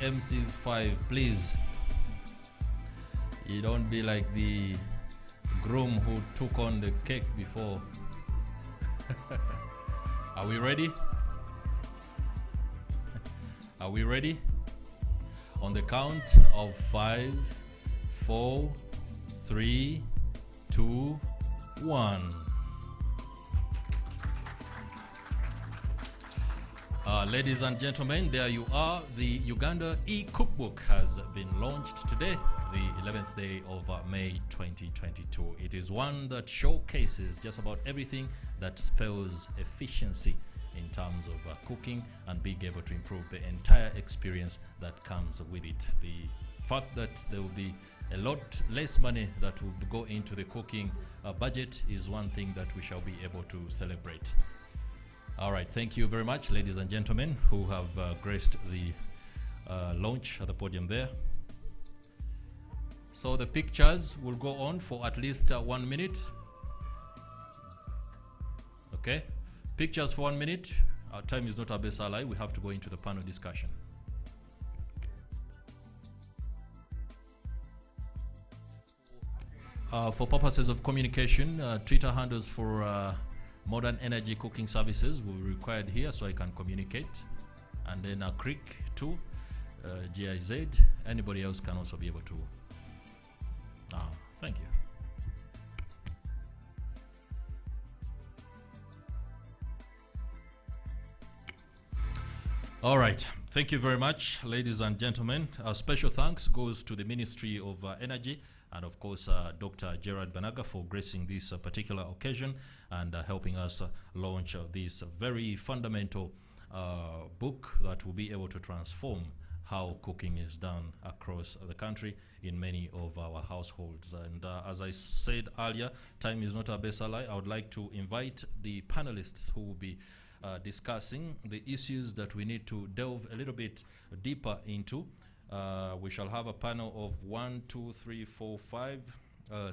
MC's 5, please. You don't be like the groom who took on the cake before. Are we ready? Are we ready? On the count of 5, 4, 3, 2, 1. Ladies and gentlemen, there you are. The Uganda E-Cookbook has been launched today, the 11th day of May 2022. It is one that showcases just about everything that spells efficiency in terms of cooking and being able to improve the entire experience that comes with it. The fact that there will be a lot less money that will go into the cooking budget is one thing that we shall be able to celebrate. All right, thank you very much, ladies and gentlemen, who have graced the launch at the podium there. So the pictures will go on for at least 1 minute. Okay, pictures for 1 minute. Our time is not our best ally. We have to go into the panel discussion. For purposes of communication, Twitter handles for Modern Energy Cooking Services will be required here so I can communicate. And then a CRIC too, GIZ. Anybody else can also be able to. Thank you. All right, thank you very much, ladies and gentlemen. Our special thanks goes to the Ministry of Energy and of course Dr. Gerard Banaga for gracing this particular occasion and helping us launch this very fundamental book that will be able to transform how cooking is done across the country in many of our households. And as I said earlier, time is not our best ally. I would like to invite the panelists who will be discussing the issues that we need to delve a little bit deeper into. We shall have a panel of 1, 2, 3, 4, 5,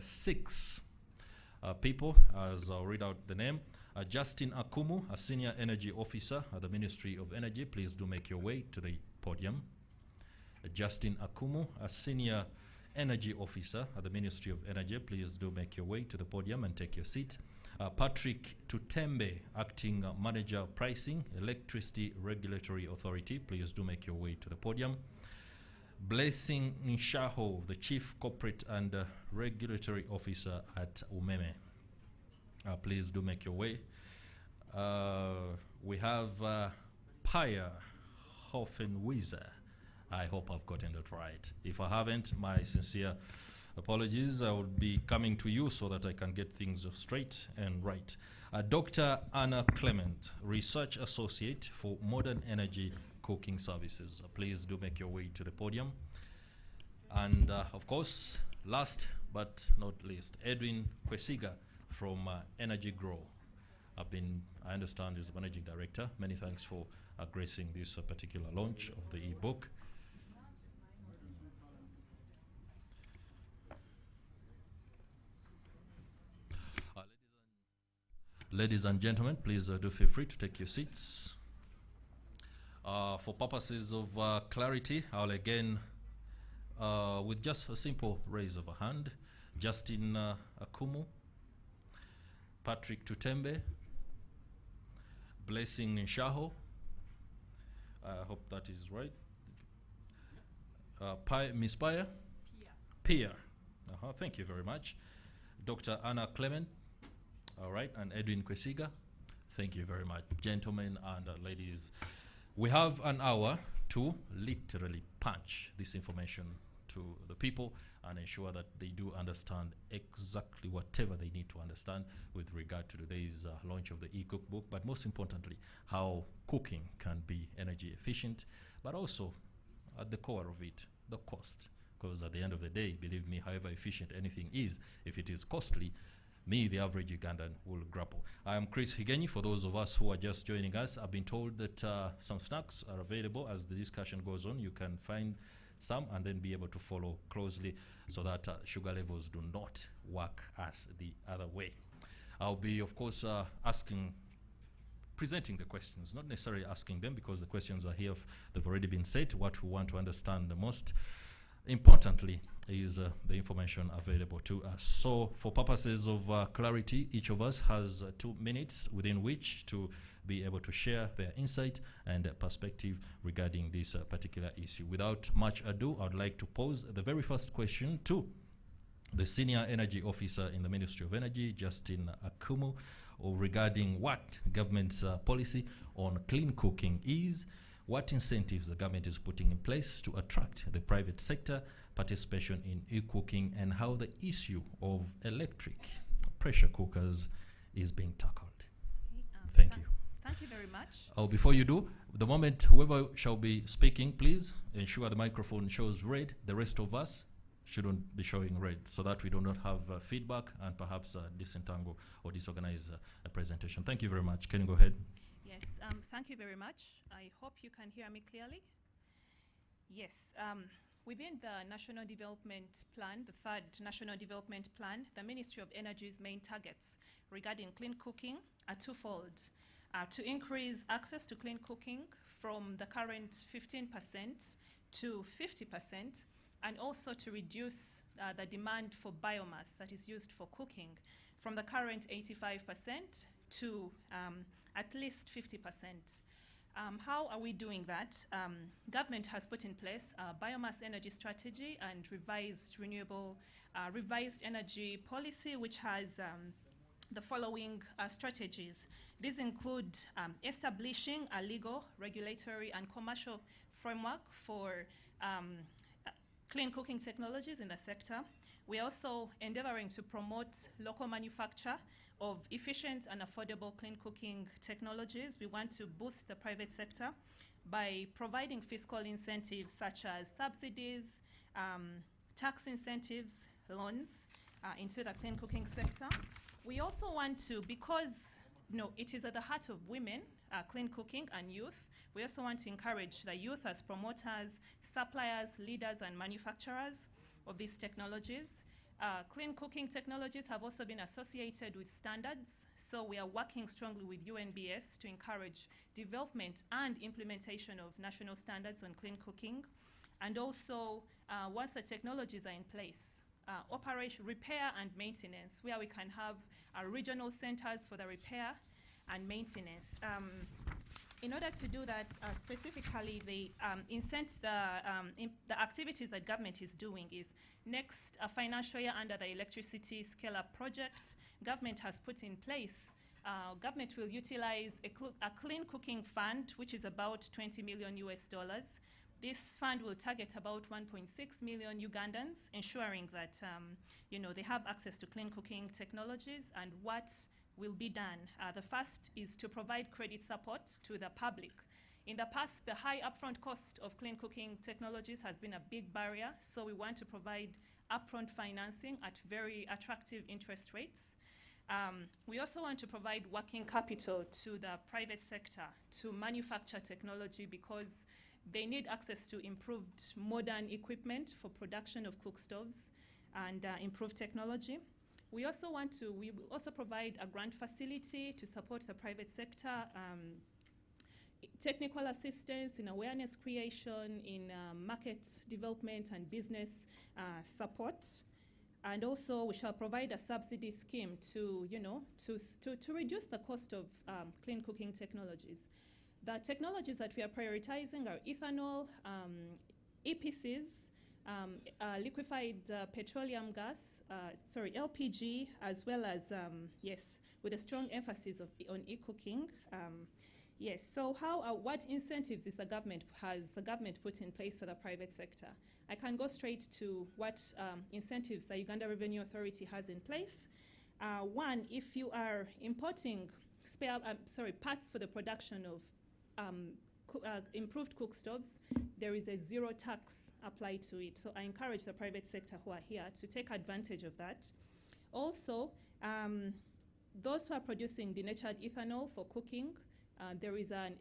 6 people, as I'll read out the name. Justin Akumu, a Senior Energy Officer at the Ministry of Energy. Please do make your way to the podium. Justin Akumu, a Senior Energy Officer at the Ministry of Energy. Please do make your way to the podium and take your seat. Patrick Tutembe, Acting Manager Pricing, Electricity Regulatory Authority. Please do make your way to the podium. Blessing Nshaho, the Chief Corporate and Regulatory Officer at Umeme. Please do make your way. We have Paya Hoffenwieser. I hope I've gotten that right. If I haven't, my sincere apologies. I will be coming to you so that I can get things straight and right. Dr. Anna Clement, Research Associate for Modern Energy Cooking Services. Please do make your way to the podium. And of course, last but not least, Edwin Kwesiga from Energy Grow. I understand is the Managing Director. Many thanks for gracing this particular launch of the e-book. Ladies and gentlemen, please do feel free to take your seats. For purposes of clarity, I'll again, with just a simple raise of a hand, Justin Akumu, Patrick Tutembe, Blessing Nshaho, I hope that is right. Ms. Paya? Pia. Thank you very much. Dr. Anna Clement, all right, and Edwin Kwesiga. Thank you very much, gentlemen and ladies. We have an hour to literally punch this information to the people and ensure that they do understand exactly whatever they need to understand with regard to today's launch of the e-cookbook, but most importantly, how cooking can be energy efficient, but also at the core of it, the cost. Because at the end of the day, believe me, however efficient anything is, if it is costly, me, the average Ugandan, will grapple. I am Chris Higenyi. For those of us who are just joining us, I've been told that some snacks are available as the discussion goes on. You can find some and then be able to follow closely so that sugar levels do not work us the other way. I'll be, of course, asking presenting the questions, not necessarily asking them, because the questions are here, they've already been said. What we want to understand the most importantly is the information available to us. So for purposes of clarity, each of us has 2 minutes within which to be able to share their insight and perspective regarding this particular issue. Without much ado, I'd like to pose the very first question to the Senior Energy Officer in the Ministry of Energy, Justin Akumu, regarding what government's policy on clean cooking is, what incentives the government is putting in place to attract the private sector participation in e-cooking, and how the issue of electric pressure cookers is being tackled. Thank you. Thank you very much. Oh, before you do, the moment whoever shall be speaking, please ensure the microphone shows red. The rest of us shouldn't be showing red, so that we do not have feedback and perhaps disentangle or disorganize a presentation. Thank you very much. Can you go ahead? Yes, thank you very much. I hope you can hear me clearly. Yes, within the National Development Plan, the 3rd National Development Plan, the Ministry of Energy's main targets regarding clean cooking are twofold. To increase access to clean cooking from the current 15% to 50%, and also to reduce the demand for biomass that is used for cooking from the current 85% to at least 50%. How are we doing that? Government has put in place a biomass energy strategy and revised energy policy, which has the following strategies. These include establishing a legal, regulatory, and commercial framework for clean cooking technologies in the sector. We're also endeavoring to promote local manufacture of efficient and affordable clean cooking technologies. We want to boost the private sector by providing fiscal incentives such as subsidies, tax incentives, loans into the clean cooking sector. We also want to, because it is at the heart of women, clean cooking, and youth, we also want to encourage the youth as promoters, suppliers, leaders, and manufacturers of these technologies. Clean cooking technologies have also been associated with standards, so we are working strongly with UNBS to encourage development and implementation of national standards on clean cooking. And also, once the technologies are in place, operation, repair and maintenance, where we can have regional centers for the repair and maintenance. In order to do that, specifically, the activities that government is doing is next financial year under the electricity scale-up project, government has put in place. Government will utilize a clean cooking fund, which is about $20 million US. This fund will target about 1.6 million Ugandans, ensuring that they have access to clean cooking technologies. And what will be done? The first is to provide credit support to the public. In the past, the high upfront cost of clean cooking technologies has been a big barrier, so we want to provide upfront financing at very attractive interest rates. We also want to provide working capital to the private sector to manufacture technology, because they need access to improved modern equipment for production of cook stoves and improved technology. We will also provide a grant facility to support the private sector, technical assistance in awareness creation, in market development and business support. And also we shall provide a subsidy scheme to reduce the cost of clean cooking technologies. The technologies that we are prioritizing are ethanol, EPCs, liquefied petroleum gas, LPG, as well as, with a strong emphasis on e-cooking. So what incentives has the government put in place for the private sector? I can go straight to what incentives the Uganda Revenue Authority has in place. One, if you are importing parts for the production of improved cook stoves, there is a zero tax applied to it. So I encourage the private sector who are here to take advantage of that. Also, those who are producing denatured ethanol for cooking, there is an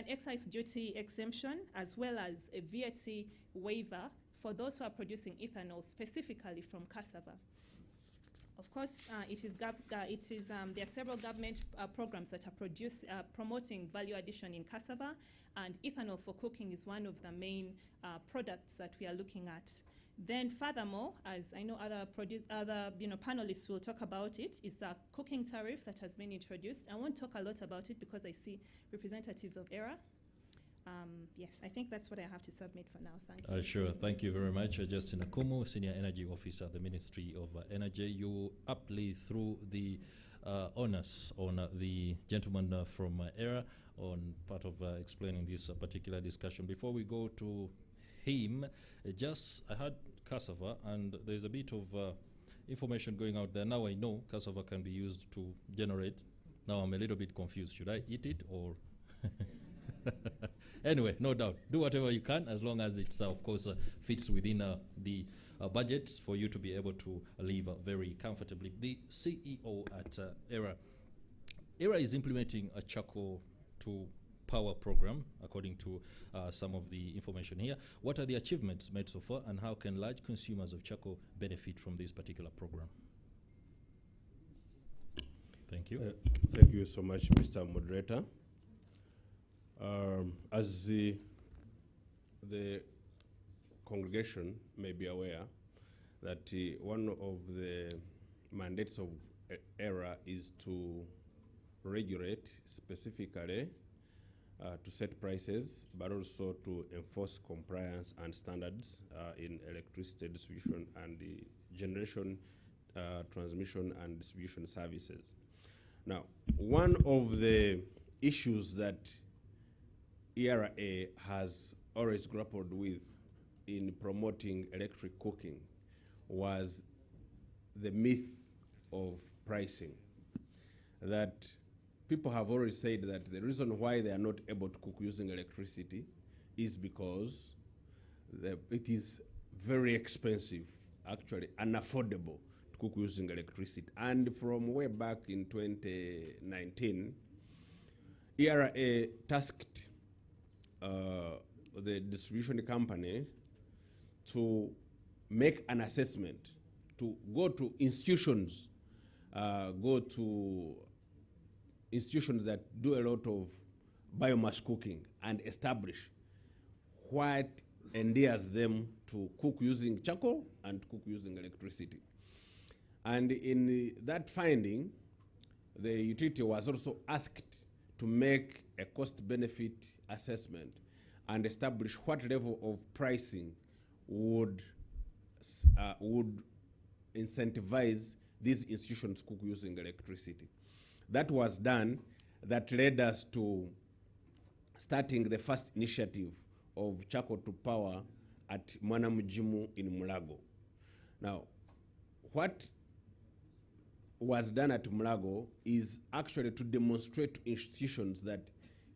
excise duty exemption, as well as a VAT waiver for those who are producing ethanol specifically from cassava. Of course, there are several government programs that are promoting value addition in cassava, and ethanol for cooking is one of the main products that we are looking at. Then furthermore, as I know other panelists will talk about it, is the cooking tariff that has been introduced. I won't talk a lot about it because I see representatives of ERA. Yes, I think that's what I have to submit for now. Thank you. Sure. Thank you very much, Justin Akumu, Senior Energy Officer at the Ministry of Energy. You aptly threw the onus on the gentleman from ERA on part of explaining this particular discussion. Before we go to him, I had cassava, and there's a bit of information going out there. Now I know cassava can be used to generate. Now I'm a little bit confused. Should I eat it or... Anyway, no doubt. Do whatever you can as long as it's, of course, fits within the budget for you to be able to live very comfortably. The CEO at ERA. ERA is implementing a charcoal to power program, according to some of the information here. What are the achievements made so far, and how can large consumers of charcoal benefit from this particular program? Thank you. Thank you so much, Mr. Moderator. As the congregation may be aware that one of the mandates of ERA is to regulate specifically to set prices, but also to enforce compliance and standards in electricity distribution and the generation, transmission and distribution services. Now, one of the issues that ERA has always grappled with in promoting electric cooking was the myth of pricing. That people have always said that the reason why they are not able to cook using electricity is because it is very expensive, actually unaffordable to cook using electricity. And from way back in 2019, ERA tasked the distribution company to make an assessment, to go to institutions, that do a lot of biomass cooking and establish what endears them to cook using charcoal and cook using electricity. And in that finding, the utility was also asked to make a cost-benefit assessment and establish what level of pricing would incentivize these institutions to cook using electricity. That was done. That led us to starting the first initiative of charcoal to power at Mwanamujimu in Mulago. Now, what was done at Mulago is actually to demonstrate to institutions that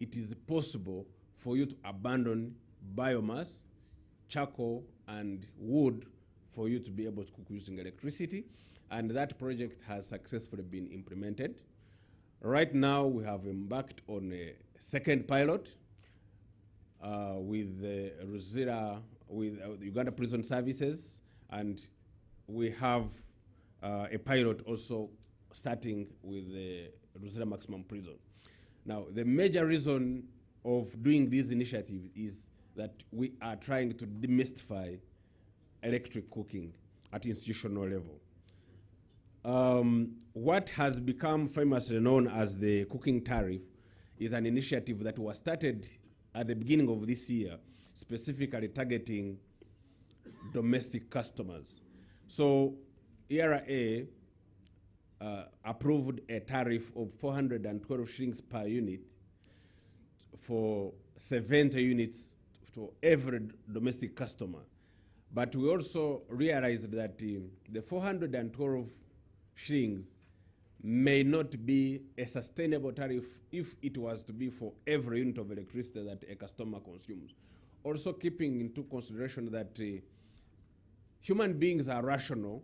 it is possible for you to abandon biomass, charcoal, and wood for you to be able to cook using electricity. And that project has successfully been implemented. Right now, we have embarked on a second pilot with the Uganda Prison Services, and we have a pilot also starting with the Ruzira Maximum Prison. Now, the major reason of doing this initiative is that we are trying to demystify electric cooking at institutional level. What has become famously known as the cooking tariff is an initiative that was started at the beginning of this year, specifically targeting domestic customers. So ERA approved a tariff of 412 shillings per unit for 70 units to every domestic customer. But we also realized that the 412 shillings may not be a sustainable tariff if it was to be for every unit of electricity that a customer consumes. Also keeping into consideration that human beings are rational,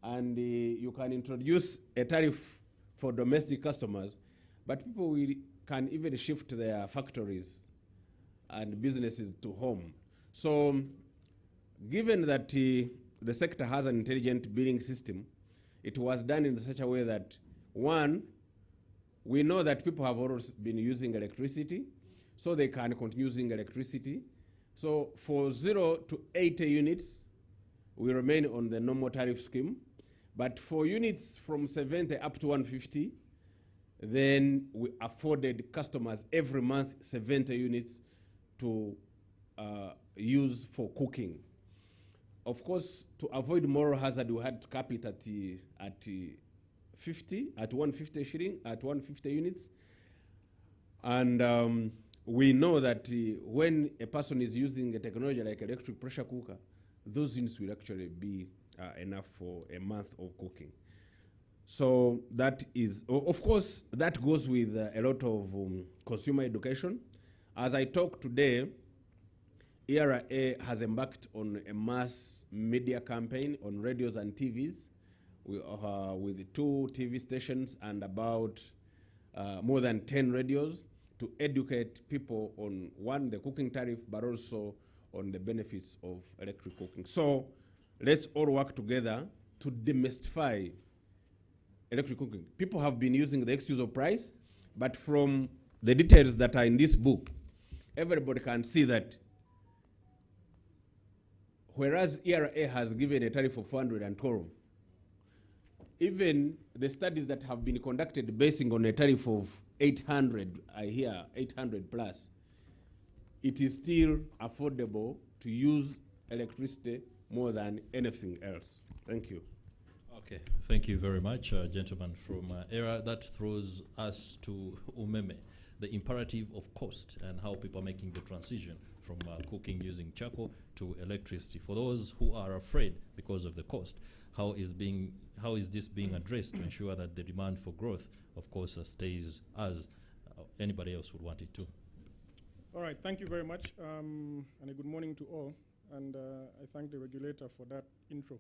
and you can introduce a tariff for domestic customers, but people can even shift their factories and businesses to home. So given that the sector has an intelligent billing system, it was done in such a way that, one, we know that people have always been using electricity, so they can continue using electricity. So for 0 to 80 units, we remain on the normal tariff scheme. But for units from 70 up to 150, then we afforded customers every month 70 units to use for cooking. Of course, to avoid moral hazard, we had to cap it at 150 shilling, at 150 units. And we know that when a person is using a technology like electric pressure cooker, those units will actually be enough for a month of cooking. So that is, of course, that goes with a lot of consumer education. As I talk today, ERA has embarked on a mass media campaign on radios and TVs with 2 TV stations and about more than 10 radios to educate people on, one, the cooking tariff, but also on the benefits of electric cooking. So let's all work together to demystify electric cooking. People have been using the excuse of price, but from the details that are in this book, everybody can see that whereas ERA has given a tariff of 412, even the studies that have been conducted basing on a tariff of 800, I hear 800 plus, it is still affordable to use electricity more than anything else. Thank you. Okay, thank you very much, gentlemen from ERA. That throws us to umeme, the imperative of cost and how people are making the transition from cooking using charcoal to electricity. For those who are afraid because of the cost, how is this being addressed to ensure that the demand for growth, of course, stays as anybody else would want it to? All right, thank you very much, and a good morning to all. And I thank the regulator for that intro.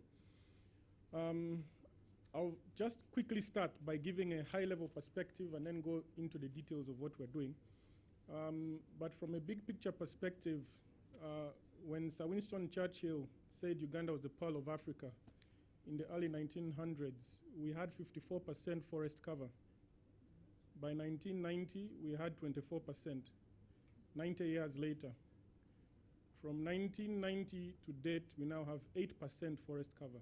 I'll just quickly start by giving a high-level perspective and then go into the details of what we're doing. But from a big picture perspective, when Sir Winston Churchill said Uganda was the pearl of Africa in the early 1900s, we had 54% forest cover. By 1990, we had 24%, 90 years later. From 1990 to date, we now have 8% forest cover.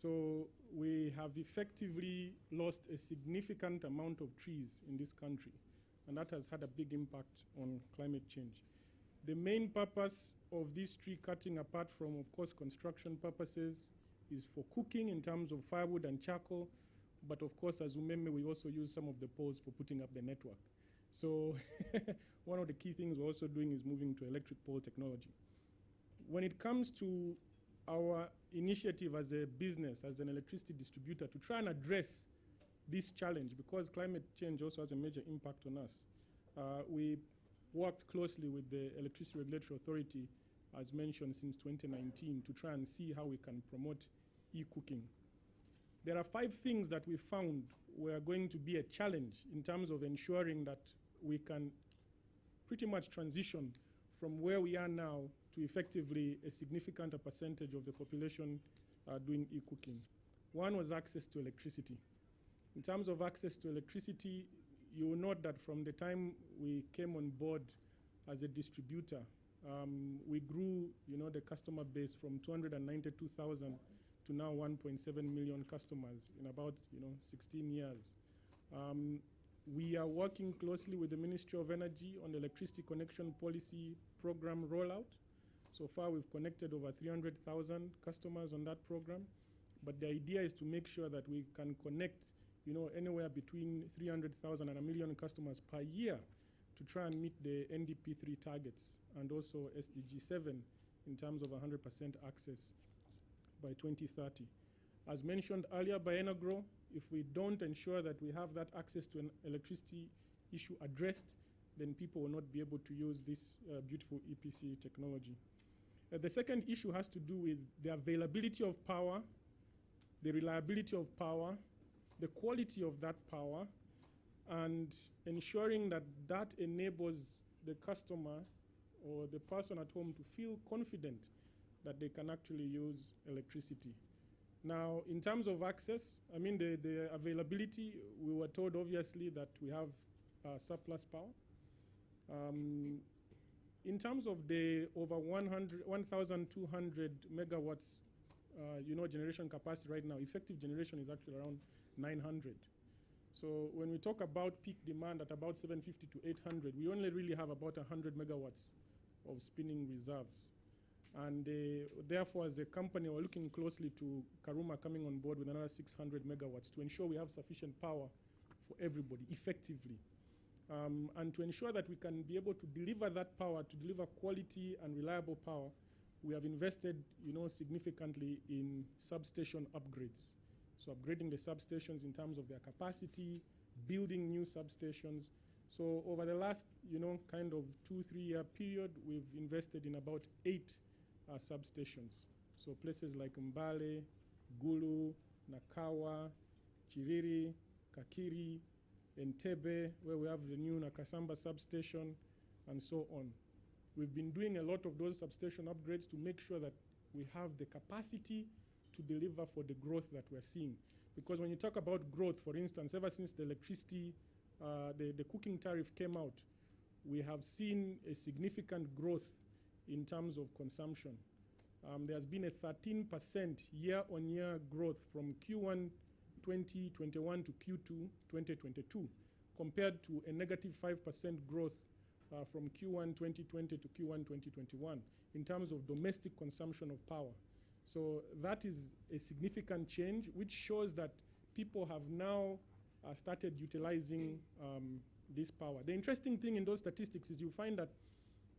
So we have effectively lost a significant amount of trees in this country, and that has had a big impact on climate change. The main purpose of this tree cutting, apart from, of course, construction purposes, is for cooking in terms of firewood and charcoal, but of course, as umeme, we also use some of the poles for putting up the network. So one of the key things we're also doing is moving to electric pole technology. When it comes to our initiative as a business, as an electricity distributor, to try and address this challenge, because climate change also has a major impact on us, we worked closely with the Electricity Regulatory Authority, as mentioned, since 2019, to try and see how we can promote e-cooking. There are 5 things that we found were going to be a challenge in terms of ensuring that we can pretty much transition from where we are now to effectively a significant percentage of the population doing e-cooking. One was access to electricity. In terms of access to electricity, you will note that from the time we came on board as a distributor, we grew, the customer base from 292,000 to now 1.7 million customers in about, 16 years. We are working closely with the Ministry of Energy on the Electricity Connection Policy Program rollout. So far, we've connected over 300,000 customers on that program. But the idea is to make sure that we can connect, anywhere between 300,000 and 1 million customers per year to try and meet the NDP 3 targets and also SDG 7 in terms of 100% access by 2030. As mentioned earlier by Enagro, if we don't ensure that we have that access to an electricity issue addressed, then people will not be able to use this beautiful EPC technology. The second issue has to do with the availability of power, the reliability of power, the quality of that power, and ensuring that that enables the customer or the person at home to feel confident that they can actually use electricity. Now, in terms of access, I mean, the availability, we were told obviously that we have surplus power. In terms of the over 1,200 megawatts, generation capacity right now, effective generation is actually around 900. So when we talk about peak demand at about 750 to 800, we only really have about 100 megawatts of spinning reserves. And therefore, as a company, we're looking closely to Karuma coming on board with another 600 megawatts to ensure we have sufficient power for everybody effectively. And to ensure that we can be able to deliver that power, to deliver quality and reliable power, we have invested, significantly in substation upgrades. So upgrading the substations in terms of their capacity, building new substations. So over the last, kind of 2-3 year period, we've invested in about 8 substations. So places like Mbale, Gulu, Nakawa, Chiriri, Kakiri, Entebbe, where we have the new Nakasamba substation, and so on. We've been doing a lot of those substation upgrades to make sure that we have the capacity to deliver for the growth that we're seeing. Because when you talk about growth, for instance, ever since the electricity, the cooking tariff came out, we have seen a significant growth in terms of consumption. There's been a 13% year-on-year growth from Q1 2021 to Q2 2022, compared to a negative 5% growth from Q1 2020 to Q1 2021 in terms of domestic consumption of power. So that is a significant change, which shows that people have now started utilizing this power. The interesting thing in those statistics is you find that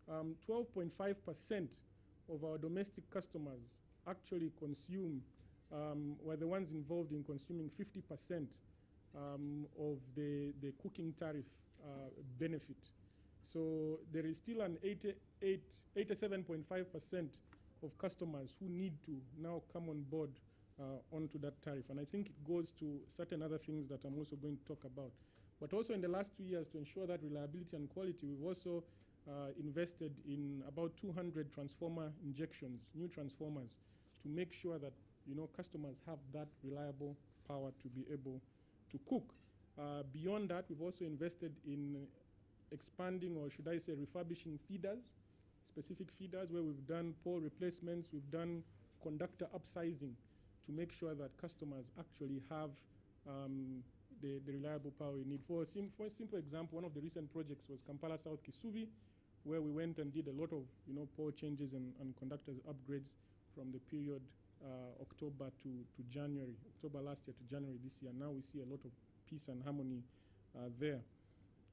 12.5% of our domestic customers actually consume, were the ones involved in consuming 50% of the cooking tariff benefit. So there is still an 87.5% of customers who need to now come on board onto that tariff. And I think it goes to certain other things that I'm also going to talk about. But also in the last 2 years, to ensure that reliability and quality, we've also invested in about 200 transformer injections, new transformers, to make sure that customers have that reliable power to be able to cook. Beyond that, we've also invested in expanding, or should I say refurbishing feeders, specific feeders where we've done pole replacements, we've done conductor upsizing to make sure that customers actually have the reliable power we need. For a simple example, one of the recent projects was Kampala South Kisubi, where we went and did a lot of pole changes and conductors upgrades from the period October to January, October last year to January this year. Now we see a lot of peace and harmony there.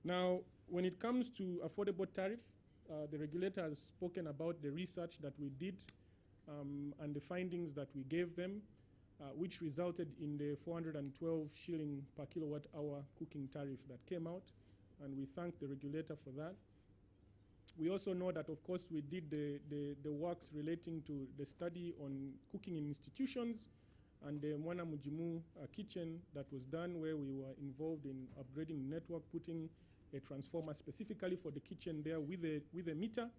Now, when it comes to affordable tariff, the regulator has spoken about the research that we did and the findings that we gave them, which resulted in the 412 shilling per kilowatt hour cooking tariff that came out, and we thank the regulator for that. We also know that, of course, we did the works relating to the study on cooking in institutions and the Mwana Mujimu kitchen that was done, where we were involved in upgrading the network, putting a transformer specifically for the kitchen there with a meter,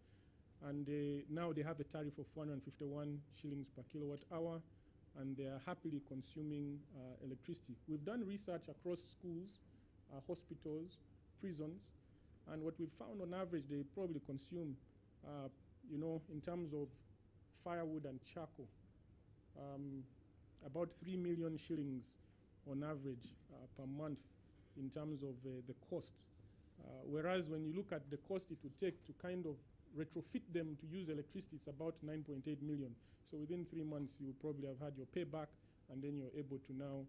and now they have a tariff of 451 shillings per kilowatt hour, and they are happily consuming electricity. We've done research across schools, hospitals, prisons, and what we've found on average, they probably consume, in terms of firewood and charcoal, about 3 million shillings on average per month in terms of the cost. Whereas when you look at the cost it would take to kind of retrofit them to use electricity, it's about 9.8 million. So within 3 months, you will probably have had your payback, and then you're able to now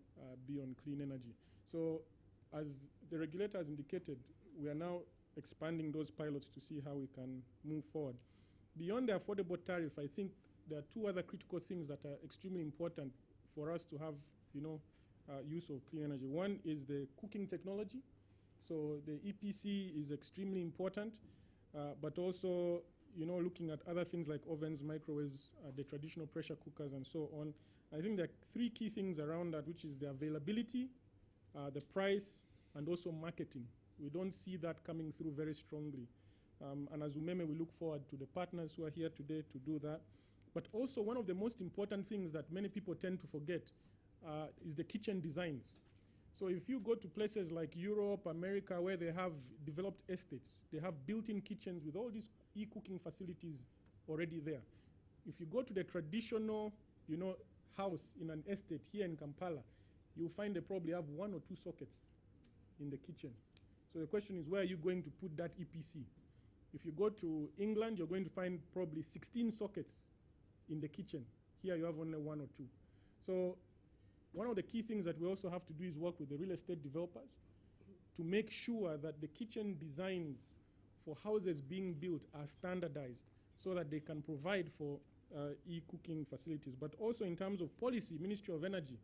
be on clean energy. So as the regulator has indicated, we are now expanding those pilots to see how we can move forward. Beyond the affordable tariff, I think there are 2 other critical things that are extremely important for us to have, use of clean energy. One is the cooking technology. So the EPC is extremely important, but also, looking at other things like ovens, microwaves, the traditional pressure cookers, and so on. I think there are 3 key things around that, which is the availability, the price, and also marketing. We don't see that coming through very strongly. And as Umeme, we look forward to the partners who are here today to do that. But also one of the most important things that many people tend to forget is the kitchen designs. So if you go to places like Europe, America, where they have developed estates, they have built-in kitchens with all these e-cooking facilities already there. If you go to the traditional, house in an estate here in Kampala, you'll find they probably have 1 or 2 sockets in the kitchen. So the question is, where are you going to put that EPC? If you go to England, you're going to find probably 16 sockets in the kitchen. Here you have only 1 or 2. So one of the key things that we also have to do is work with the real estate developers to make sure that the kitchen designs for houses being built are standardized so that they can provide for e-cooking facilities. But also in terms of policy, Ministry of Energy,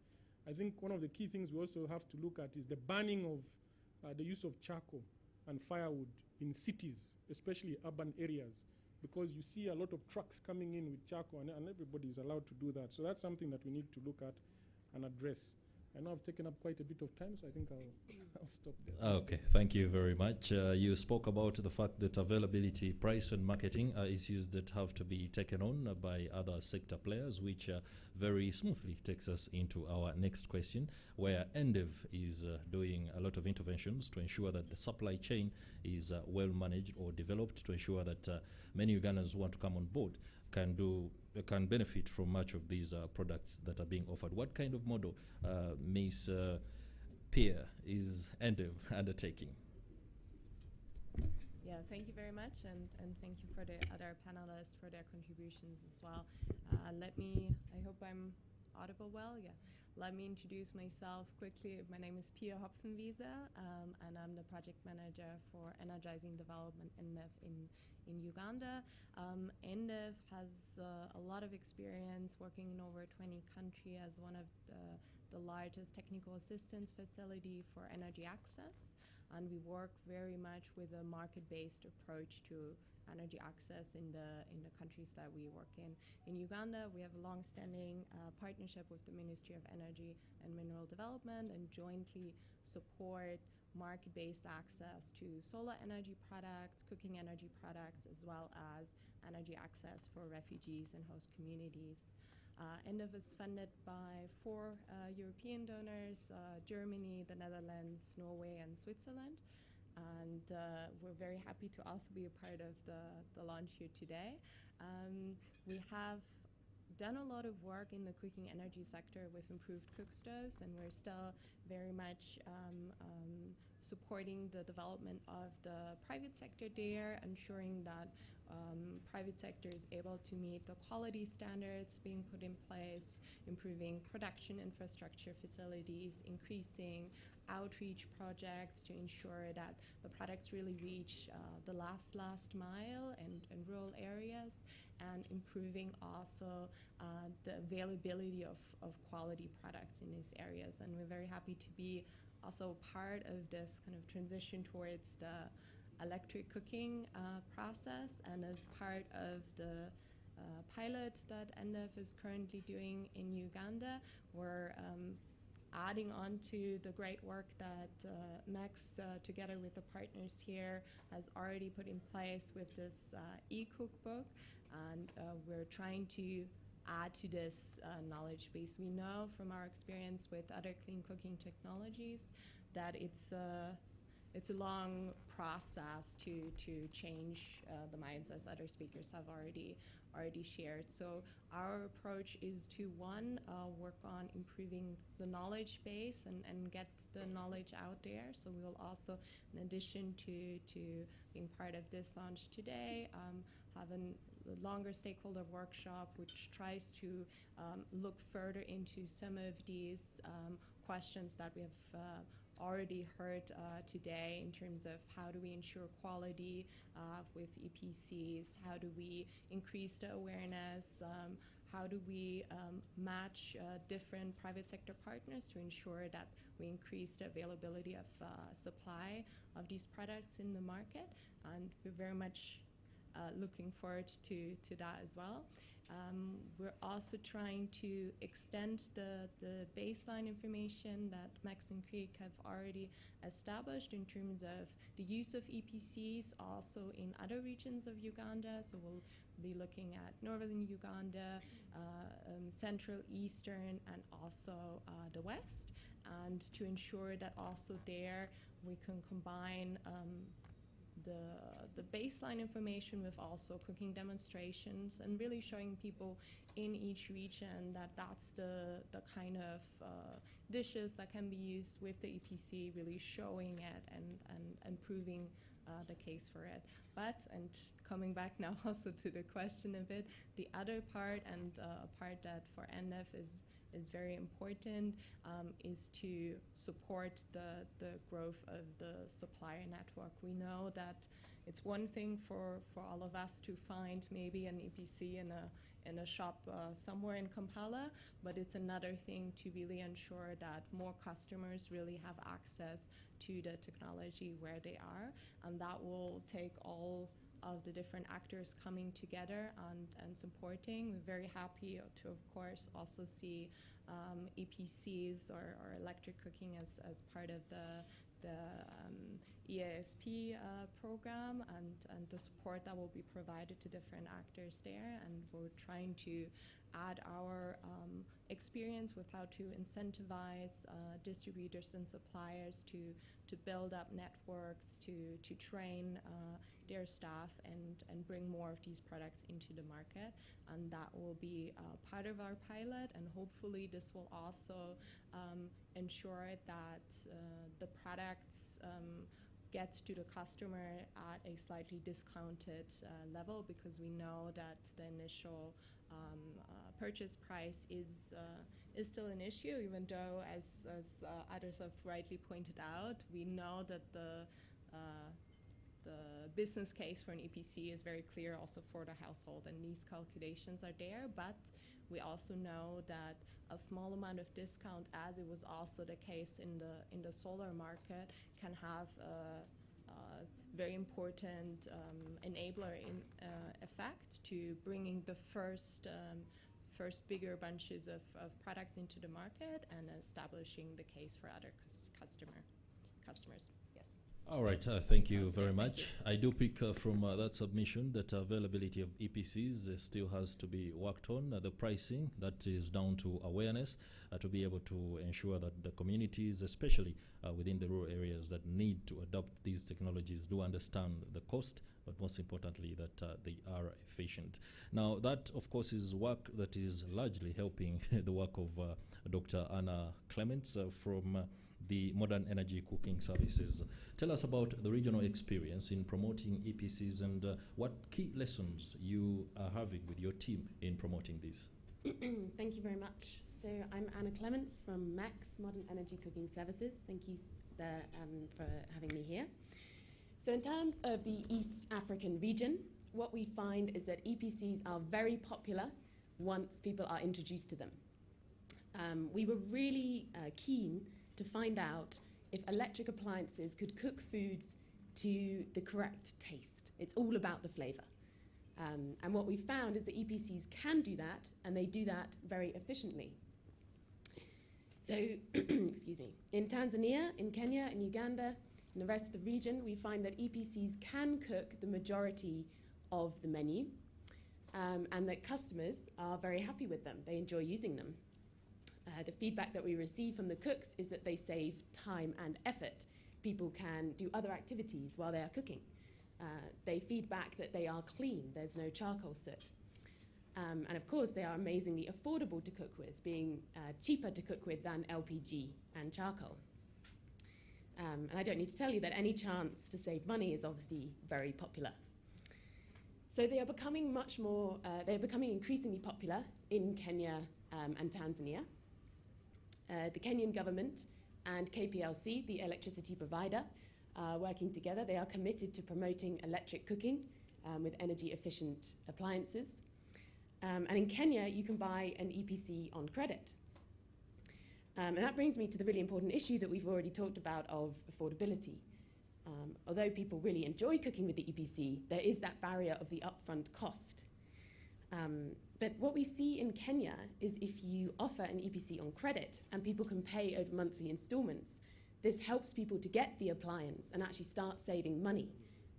I think one of the key things we also have to look at is the banning of the use of charcoal and firewood in cities, especially urban areas, because you see a lot of trucks coming in with charcoal, and everybody is allowed to do that. So that's something that we need to look at and address. I know I've taken up quite a bit of time, so I think I'll stop there. Okay, thank you very much. You spoke about the fact that availability, price, and marketing are issues that have to be taken on by other sector players, which very smoothly takes us into our next question, where NDEV is doing a lot of interventions to ensure that the supply chain is well managed or developed, to ensure that many Ugandans who want to come on board can benefit from much of these products that are being offered. What kind of model, Ms. Pierre, is NDEV undertaking? Yeah, thank you very much, and thank you for the other panelists for their contributions as well. I hope I'm audible well, yeah. Let me introduce myself quickly. My name is Pia Hopfenwiese, and I'm the project manager for Energizing Development NDEV in Uganda. NDEV has a lot of experience working in over 20 countries as one of the largest technical assistance facility for energy access. And we work very much with a market-based approach to energy access in the countries that we work in. In Uganda, we have a long-standing partnership with the Ministry of Energy and Mineral Development, and jointly support market-based access to solar energy products, cooking energy products, as well as energy access for refugees and host communities. NDEV is funded by 4 European donors, Germany, the Netherlands, Norway, and Switzerland. And we're very happy to also be a part of the launch here today. We have done a lot of work in the cooking energy sector with improved cook stoves, and we're still very much supporting the development of the private sector there, ensuring that private sector is able to meet the quality standards being put in place, improving production infrastructure facilities, increasing outreach projects to ensure that the products really reach the last mile and rural areas, and improving also the availability of quality products in these areas. And we're very happy to be also part of this kind of transition towards the electric cooking process, and as part of the pilot that NDEV is currently doing in Uganda, we're adding on to the great work that Max, together with the partners here, has already put in place with this E-Cookbook, and we're trying to add to this knowledge base. We know from our experience with other clean cooking technologies that it's a long process to change the minds, as other speakers have already shared. So our approach is to, one, work on improving the knowledge base and get the knowledge out there. So we will also, in addition to being part of this launch today, have a longer stakeholder workshop which tries to look further into some of these questions that we have already heard today, in terms of how do we ensure quality with EPCs, how do we increase the awareness, how do we match different private sector partners to ensure that we increase the availability of supply of these products in the market. And we're very much looking forward to that as well. We're also trying to extend the baseline information that Max and Creek have already established in terms of the use of EPCs also in other regions of Uganda. So we'll be looking at northern Uganda, central, eastern, and also the west, and to ensure that also there we can combine the baseline information with also cooking demonstrations and really showing people in each region that that's the kind of dishes that can be used with the EPC, really showing it and proving the case for it. But, and coming back now also to the question a bit, the other part, and a part that for NF is very important, is to support the growth of the supplier network. We know that it's one thing for all of us to find maybe an EPC in a shop somewhere in Kampala, but it's another thing to really ensure that more customers really have access to the technology where they are, and that will take all of the different actors coming together and supporting. We're very happy to, of course, also see EPCs or electric cooking as part of the EASP program, and the support that will be provided to different actors there. And we're trying to add our experience with how to incentivize distributors and suppliers to build up networks, to train their staff and bring more of these products into the market. And that will be part of our pilot, and hopefully this will also ensure that the products get to the customer at a slightly discounted level, because we know that the initial purchase price is still an issue, even though, as others have rightly pointed out, we know that the business case for an EPC is very clear also for the household, and these calculations are there. But we also know that a small amount of discount, as it was also the case in the solar market, can have a very important enabler in effect to bringing the first bigger bunches of products into the market and establishing the case for other customers. Yes. All right, thank you very much. I do pick from that submission that availability of EPCs still has to be worked on. The pricing, that is down to awareness, to be able to ensure that the communities, especially within the rural areas that need to adopt these technologies, do understand the cost, but most importantly that they are efficient. Now that, of course, is work that is largely helping the work of Dr. Anna Clements from the Modern Energy Cooking Services. Tell us about the regional experience in promoting EPCs and what key lessons you are having with your team in promoting this. Thank you very much. So I'm Anna Clements from MAX, Modern Energy Cooking Services. Thank you for having me here. So in terms of the East African region, what we find is that EPCs are very popular once people are introduced to them. We were really keen to find out if electric appliances could cook foods to the correct taste. It's all about the flavor. And what we found is that EPCs can do that, and they do that very efficiently. So, excuse me, in Tanzania, in Kenya, in Uganda, and the rest of the region, we find that EPCs can cook the majority of the menu, and that customers are very happy with them. They enjoy using them. The feedback that we receive from the cooks is that they save time and effort. People can do other activities while they are cooking. They feed back that they are clean, there's no charcoal soot. And of course, they are amazingly affordable to cook with, being cheaper to cook with than LPG and charcoal. And I don't need to tell you that any chance to save money is obviously very popular. So they are becoming they're becoming increasingly popular in Kenya and Tanzania. The Kenyan government and KPLC, the electricity provider, working together, they are committed to promoting electric cooking with energy-efficient appliances. And in Kenya, you can buy an EPC on credit. And that brings me to the really important issue that we've already talked about of affordability. Although people really enjoy cooking with the EPC, there is that barrier of the upfront cost. But what we see in Kenya is if you offer an EPC on credit and people can pay over monthly installments, this helps people to get the appliance and actually start saving money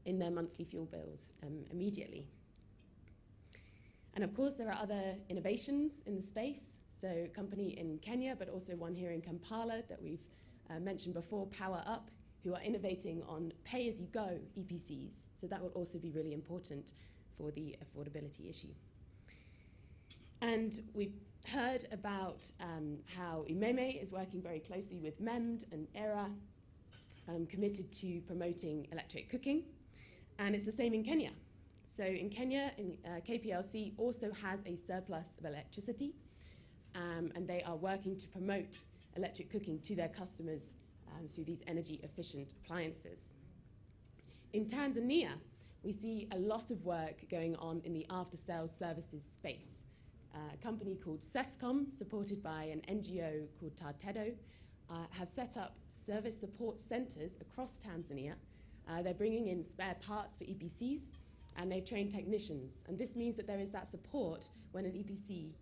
in their monthly fuel bills immediately. And of course, there are other innovations in the space. So a company in Kenya, but also one here in Kampala that we've mentioned before, Power Up, who are innovating on pay-as-you-go EPCs. So that will also be really important for the affordability issue. And we've heard about how Umeme is working very closely with MEMD and ERA, committed to promoting electric cooking. And it's the same in Kenya. So in Kenya, KPLC also has a surplus of electricity, and they are working to promote electric cooking to their customers through these energy-efficient appliances. In Tanzania, we see a lot of work going on in the after-sales services space. A company called Sescom, supported by an NGO called Tartedo, have set up service support centers across Tanzania. They're bringing in spare parts for EPCs, and they've trained technicians. And this means that there is that support when an EPC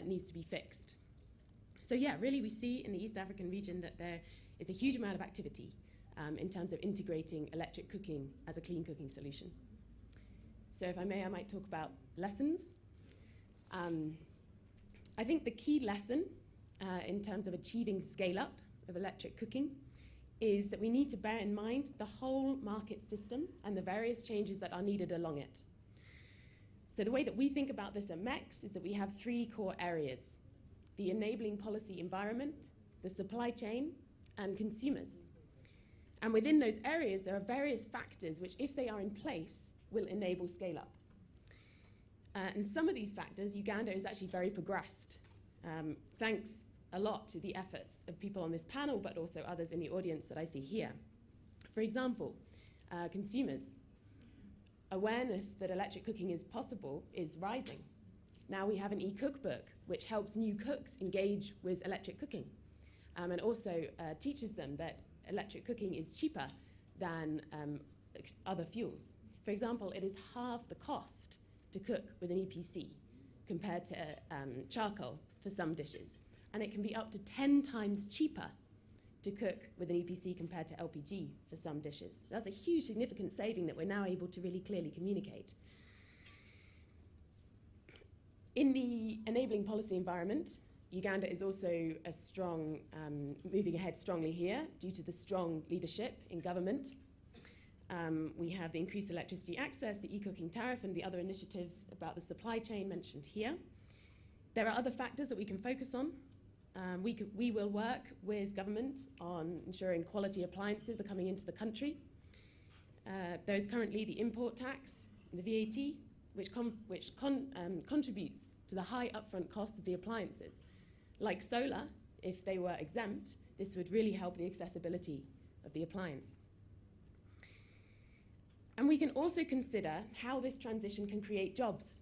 needs to be fixed. So yeah, really we see in the East African region that there is a huge amount of activity in terms of integrating electric cooking as a clean cooking solution. So if I may, I might talk about lessons. I think the key lesson in terms of achieving scale-up of electric cooking is that we need to bear in mind the whole market system and the various changes that are needed along it. So the way that we think about this at MEX is that we have three core areas: the enabling policy environment, the supply chain, and consumers. And within those areas, there are various factors which, if they are in place, will enable scale-up. And some of these factors, Uganda is actually very progressed, thanks a lot to the efforts of people on this panel, but also others in the audience that I see here. For example, consumers. Awareness that electric cooking is possible is rising. Now we have an e-cookbook, which helps new cooks engage with electric cooking, and also teaches them that electric cooking is cheaper than other fuels. For example, it is half the cost to cook with an EPC compared to charcoal for some dishes. And it can be up to 10 times cheaper to cook with an EPC compared to LPG for some dishes. That's a huge significant saving that we're now able to really clearly communicate. In the enabling policy environment, Uganda is also a strong, moving ahead strongly here due to the strong leadership in government. We have the increased electricity access, the e-cooking tariff, and the other initiatives about the supply chain mentioned here. There are other factors that we can focus on. We will work with government on ensuring quality appliances are coming into the country. There is currently the import tax, the VAT, which contributes to the high upfront costs of the appliances. Like solar, if they were exempt, this would really help the accessibility of the appliance. And we can also consider how this transition can create jobs.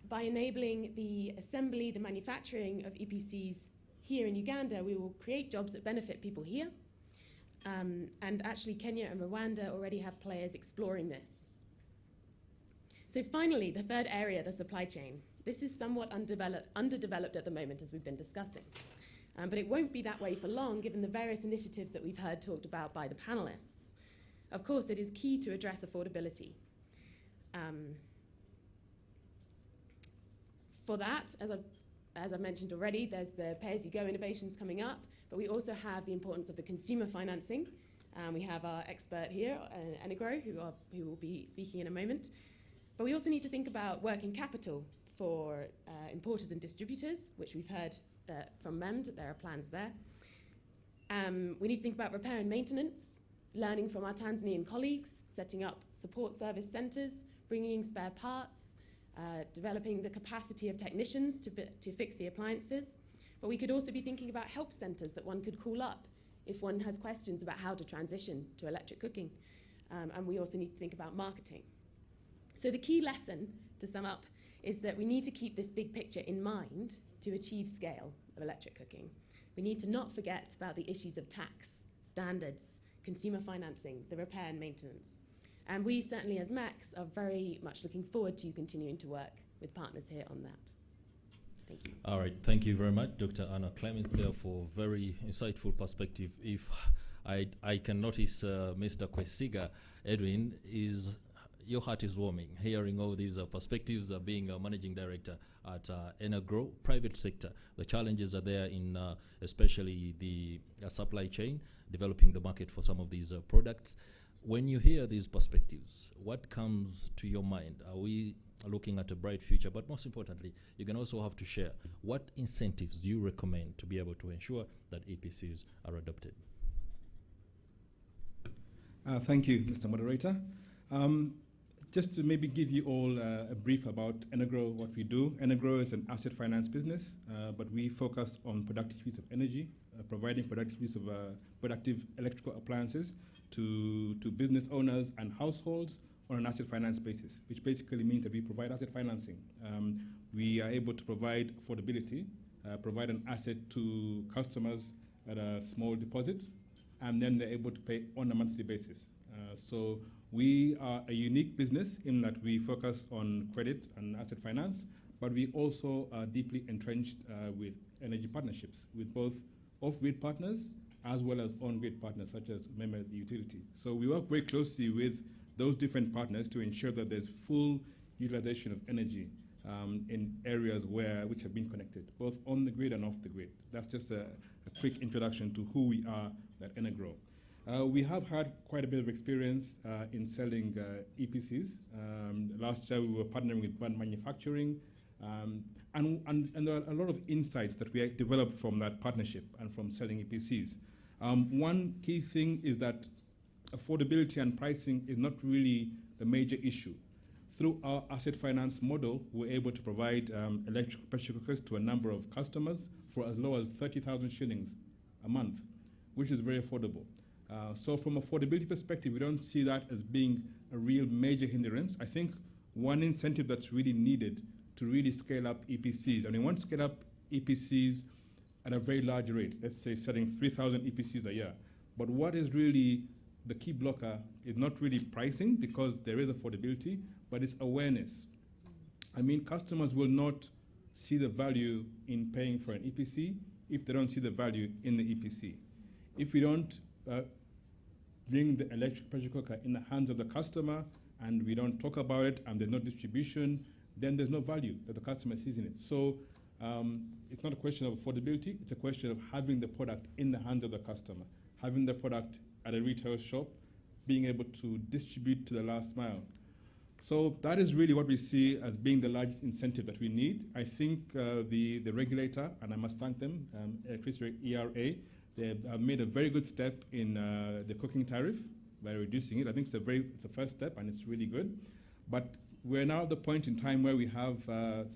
By enabling the assembly, the manufacturing of EPCs here in Uganda, we will create jobs that benefit people here. And actually, Kenya and Rwanda already have players exploring this. So finally, the third area, the supply chain. This is somewhat underdeveloped at the moment, as we've been discussing. But it won't be that way for long, given the various initiatives that we've heard talked about by the panelists. Of course, it is key to address affordability. For that, as I've mentioned already, there's the pay-as-you-go innovations coming up, but we also have the importance of the consumer financing. We have our expert here, Enigro, who will be speaking in a moment. But we also need to think about working capital for importers and distributors, which we've heard from MEMD, there are plans there. We need to think about repair and maintenance, learning from our Tanzanian colleagues, setting up support service centers, bringing spare parts, developing the capacity of technicians to fix the appliances. But we could also be thinking about help centers that one could call up if one has questions about how to transition to electric cooking. And we also need to think about marketing. So the key lesson, to sum up, is that we need to keep this big picture in mind to achieve scale of electric cooking. We need to not forget about the issues of tax, standards, consumer financing, the repair and maintenance. And we certainly as MEX are very much looking forward to continuing to work with partners here on that. Thank you. All right, thank you very much, Dr. Anna Clements, there for very insightful perspective. If I can notice Mr. Kwesiga, Edwin, is your heart is warming hearing all these perspectives being a managing director at Enagro private sector. The challenges are there in especially the supply chain, developing the market for some of these products. When you hear these perspectives, what comes to your mind? Are we looking at a bright future? But most importantly, you can also have to share what incentives do you recommend to be able to ensure that EPCs are adopted? Thank you, Mr. Moderator. Just to maybe give you all a brief about Enagro, what we do. Enagro is an asset finance business, but we focus on productive use of energy, providing productive use of productive electrical appliances to business owners and households on an asset finance basis, which basically means that we provide asset financing. We are able to provide affordability, provide an asset to customers at a small deposit, and then they're able to pay on a monthly basis. So we are a unique business in that we focus on credit and asset finance, but we also are deeply entrenched with energy partnerships with both off-grid partners as well as on-grid partners such as the utility. So we work very closely with those different partners to ensure that there's full utilization of energy in areas which have been connected, both on the grid and off the grid. That's just a quick introduction to who we are at Enagro. We have had quite a bit of experience in selling EPCs. Last year we were partnering with Band Manufacturing, and there are a lot of insights that we developed from that partnership and from selling EPCs. One key thing is that affordability and pricing is not really the major issue. Through our asset finance model, we're able to provide electric pressure cookers to a number of customers for as low as 30,000 shillings a month, which is very affordable. So from affordability perspective, we don't see that as being a real major hindrance. I think one incentive that's really needed to really scale up EPCs, and we want to scale up EPCs at a very large rate, let's say selling 3,000 EPCs a year. But what is really the key blocker is not really pricing, because there is affordability, but it's awareness. I mean, customers will not see the value in paying for an EPC if they don't see the value in the EPC. If we don't bring the electric pressure cooker in the hands of the customer and we don't talk about it and there's no distribution, then there's no value that the customer sees in it. So it's not a question of affordability, it's a question of having the product in the hands of the customer, having the product at a retail shop, being able to distribute to the last mile. So that is really what we see as being the largest incentive that we need. I think the regulator, and I must thank them, Electricity ERA, they have made a very good step in the cooking tariff by reducing it. I think it's a first step and it's really good. But we're now at the point in time where we have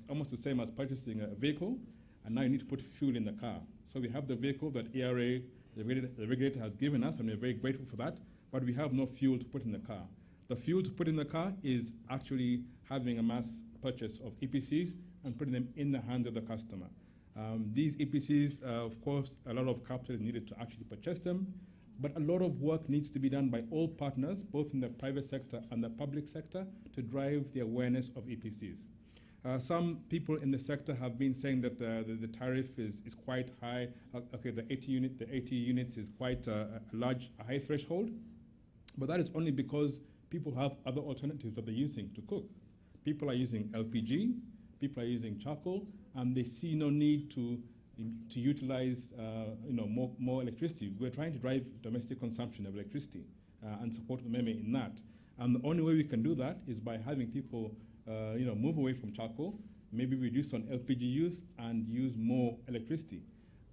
almost the same as purchasing a vehicle, and now you need to put fuel in the car. So we have the vehicle that ERA, the regulator has given us, and we're very grateful for that, but we have no fuel to put in the car. The fuel to put in the car is actually having a mass purchase of EPCs and putting them in the hands of the customer. These EPCs, of course, a lot of capital is needed to actually purchase them, but a lot of work needs to be done by all partners, both in the private sector and the public sector, to drive the awareness of EPCs. Some people in the sector have been saying that the tariff is quite high. Okay, the 80 units is quite a high threshold, but that is only because people have other alternatives that they're using to cook. People are using LPG, people are using charcoal, and they see no need to utilize more electricity. We're trying to drive domestic consumption of electricity and support Umeme in that. And the only way we can do that is by having people move away from charcoal, maybe reduce on LPG use and use more electricity.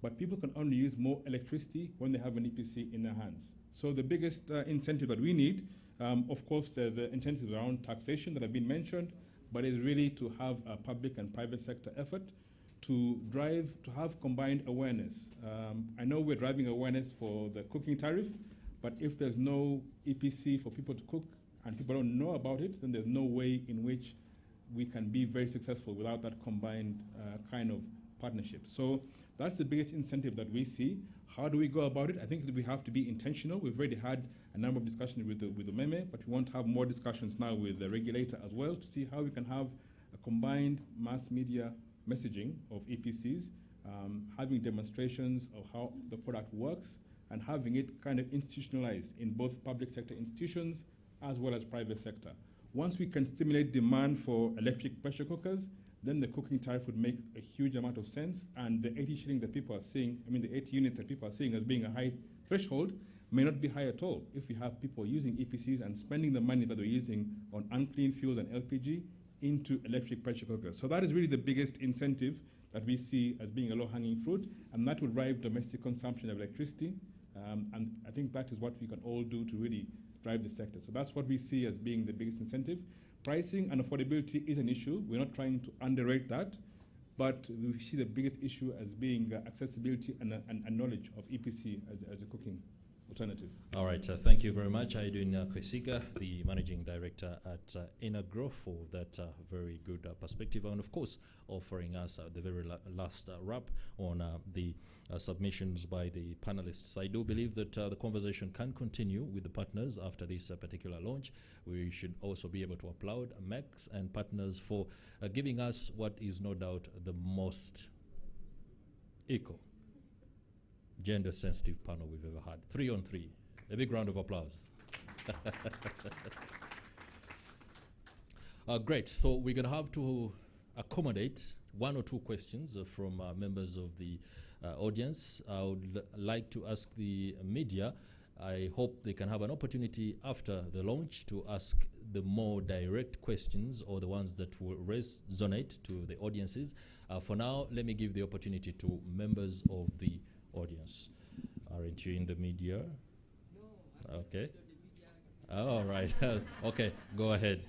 But people can only use more electricity when they have an EPC in their hands. So the biggest incentive that we need, of course, there's incentives around taxation that have been mentioned, but it's really to have a public and private sector effort to have combined awareness. I know we're driving awareness for the cooking tariff, but if there's no EPC for people to cook and people don't know about it, then there's no way in which we can be very successful without that combined kind of partnership. So that's the biggest incentive that we see. How do we go about it? I think that we have to be intentional. We've already had a number of discussions with Umeme, but we want to have more discussions now with the regulator as well to see how we can have a combined mass media messaging of EPCs, having demonstrations of how the product works, and having it kind of institutionalized in both public sector institutions as well as private sector. Once we can stimulate demand for electric pressure cookers, then the cooking tariff would make a huge amount of sense, and the 80 shillings that people are seeing, the 80 units that people are seeing as being a high threshold may not be high at all if we have people using EPCs and spending the money that they're using on unclean fuels and LPG into electric pressure cookers. So that is really the biggest incentive that we see as being a low-hanging fruit, and that will drive domestic consumption of electricity. And I think that is what we can all do to really drive the sector. So that's what we see as being the biggest incentive. Pricing and affordability is an issue. We're not trying to underrate that, but we see the biggest issue as being accessibility and knowledge of EPC as a cooking alternative. All right, thank you very much. Aidwin Kwesiga, the Managing Director at Enagro, for that very good perspective, and of course offering us the very last wrap on the submissions by the panelists. I do believe that the conversation can continue with the partners after this particular launch. We should also be able to applaud MEX and partners for giving us what is no doubt the most gender-sensitive panel we've ever had. 3 on 3. A big round of applause. Great. So we're going to have to accommodate 1 or 2 questions from members of the audience. I would like to ask the media. I hope they can have an opportunity after the launch to ask the more direct questions, or the ones that will resonate to the audiences. For now, let me give the opportunity to members of the audience. Aren't you in the media? No. Okay. All right. Okay, go ahead.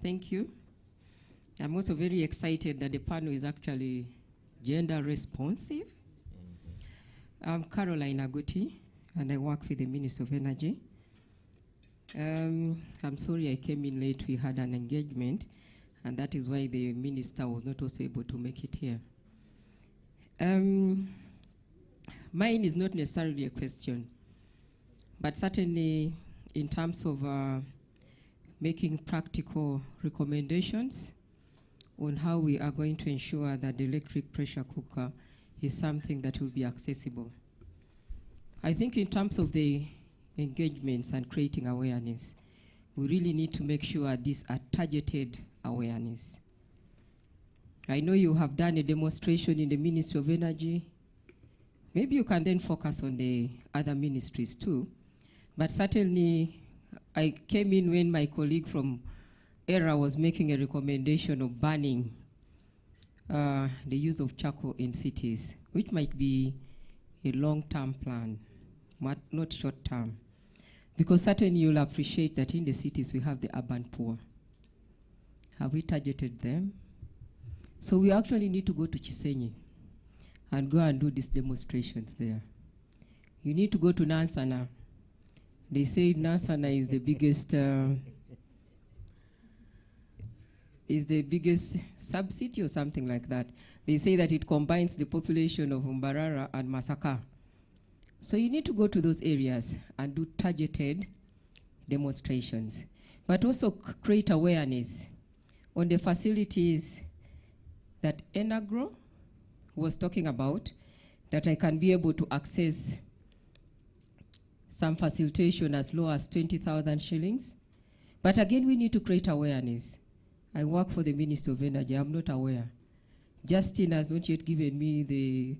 Thank you. I'm also very excited that the panel is actually gender responsive. I'm Caroline Aguti, and I work with the Ministry of Energy. I'm sorry I came in late. We had an engagement, and that is why the minister was not also able to make it here. Mine is not necessarily a question, but certainly in terms of making practical recommendations on how we are going to ensure that the electric pressure cooker is something that will be accessible. I think in terms of the engagements and creating awareness, we really need to make sure these are targeted awareness. I know you have done a demonstration in the Ministry of Energy. Maybe you can then focus on the other ministries too. But certainly, I came in when my colleague from ERA was making a recommendation of banning the use of charcoal in cities, which might be a long-term plan, not short-term. Because certainly you'll appreciate that in the cities we have the urban poor. Have we targeted them? So we actually need to go to Chisenyi and go and do these demonstrations there. You need to go to Nansana. They say Nansana is the biggest sub-city or something like that. They say that it combines the population of Mbarara and Masaka. So you need to go to those areas and do targeted demonstrations, but also create awareness on the facilities that Enagro was talking about, that I can be able to access some facilitation as low as 20,000 shillings. But again, we need to create awareness. I work for the Ministry of Energy. I'm not aware. Justin has not yet given me the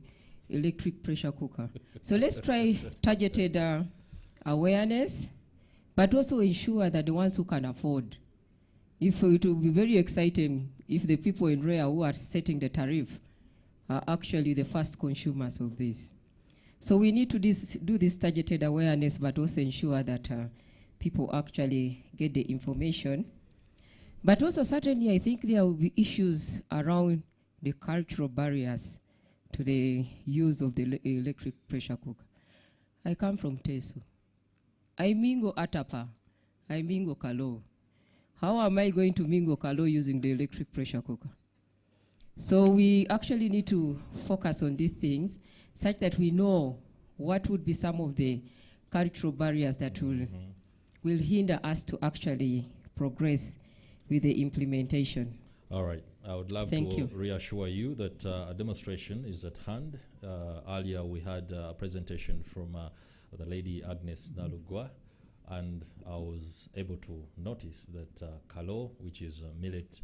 electric pressure cooker. So let's try targeted awareness, but also ensure that the ones who can afford. It will be very exciting if the people in REA who are setting the tariff are actually the first consumers of this. So we need to do this targeted awareness, but also ensure that people actually get the information. But also certainly I think there will be issues around the cultural barriers to the use of the electric pressure cooker. I come from Teso. I mingo Atapa. I mingo Kalo. How am I going to mingo Kalo using the electric pressure cooker? So we actually need to focus on these things such that we know what would be some of the cultural barriers that will hinder us to actually progress with the implementation. All right. I would love to reassure you that a demonstration is at hand. Earlier we had a presentation from the lady Agnes Nalugwa, and I was able to notice that kalo, which is millet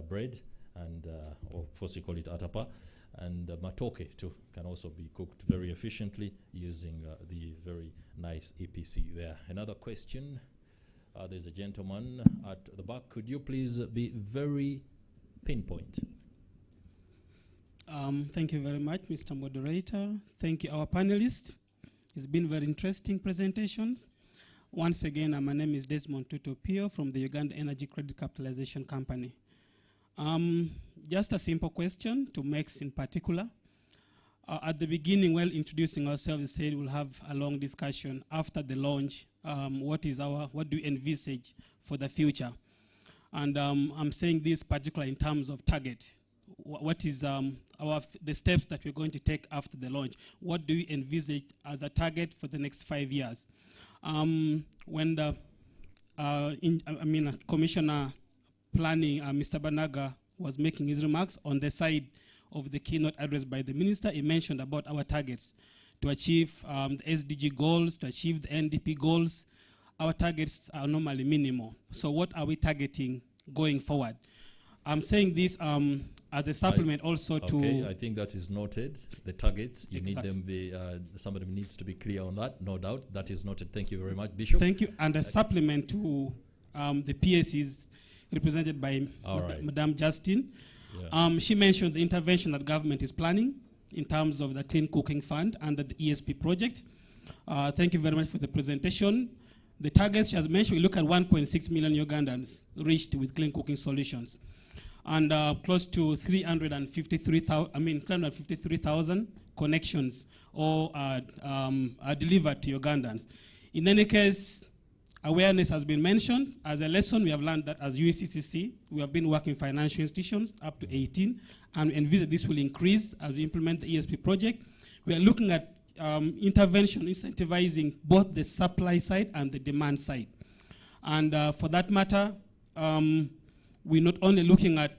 bread, and of course you call it atapa, and matoke too can also be cooked very efficiently using the very nice EPC there. Another question, there's a gentleman at the back. Could you please be very pinpoint? Thank you very much, Mr. Moderator. Thank you, our panelists. It's been very interesting presentations. Once again, my name is Desmond Tutu Pio from the Uganda Energy Credit Capitalization Company. Just a simple question to Max in particular. At the beginning, while introducing ourselves, we said we'll have a long discussion after the launch. What do you envisage for the future? And I'm saying this particularly in terms of target. What is the steps that we're going to take after the launch? What do you envisage as a target for the next 5 years? When the Commissioner Planning, Mr. Banaga, was making his remarks on the side of the keynote address by the minister, he mentioned about our targets to achieve the SDG goals, to achieve the NDP goals. Our targets are normally minimal. So what are we targeting going forward? I'm saying this as a supplement to... Okay, I think that is noted. The targets, you need them, somebody needs to be clear on that, no doubt. That is noted. Thank you very much. Bishop? Thank you. And a supplement to the PSCs represented by Madame Justin. Yeah. She mentioned the intervention that government is planning in terms of the Clean Cooking Fund under the ESP project. Thank you very much for the presentation. The targets she has mentioned, we look at 1.6 million Ugandans reached with clean cooking solutions. And close to 353,000 connections or are delivered to Ugandans. In any case, awareness has been mentioned. As a lesson, we have learned that as UECCC, we have been working financial institutions up to 18, and we envisage this will increase as we implement the ESP project. We are looking at intervention, incentivizing both the supply side and the demand side. And for that matter, we're not only looking at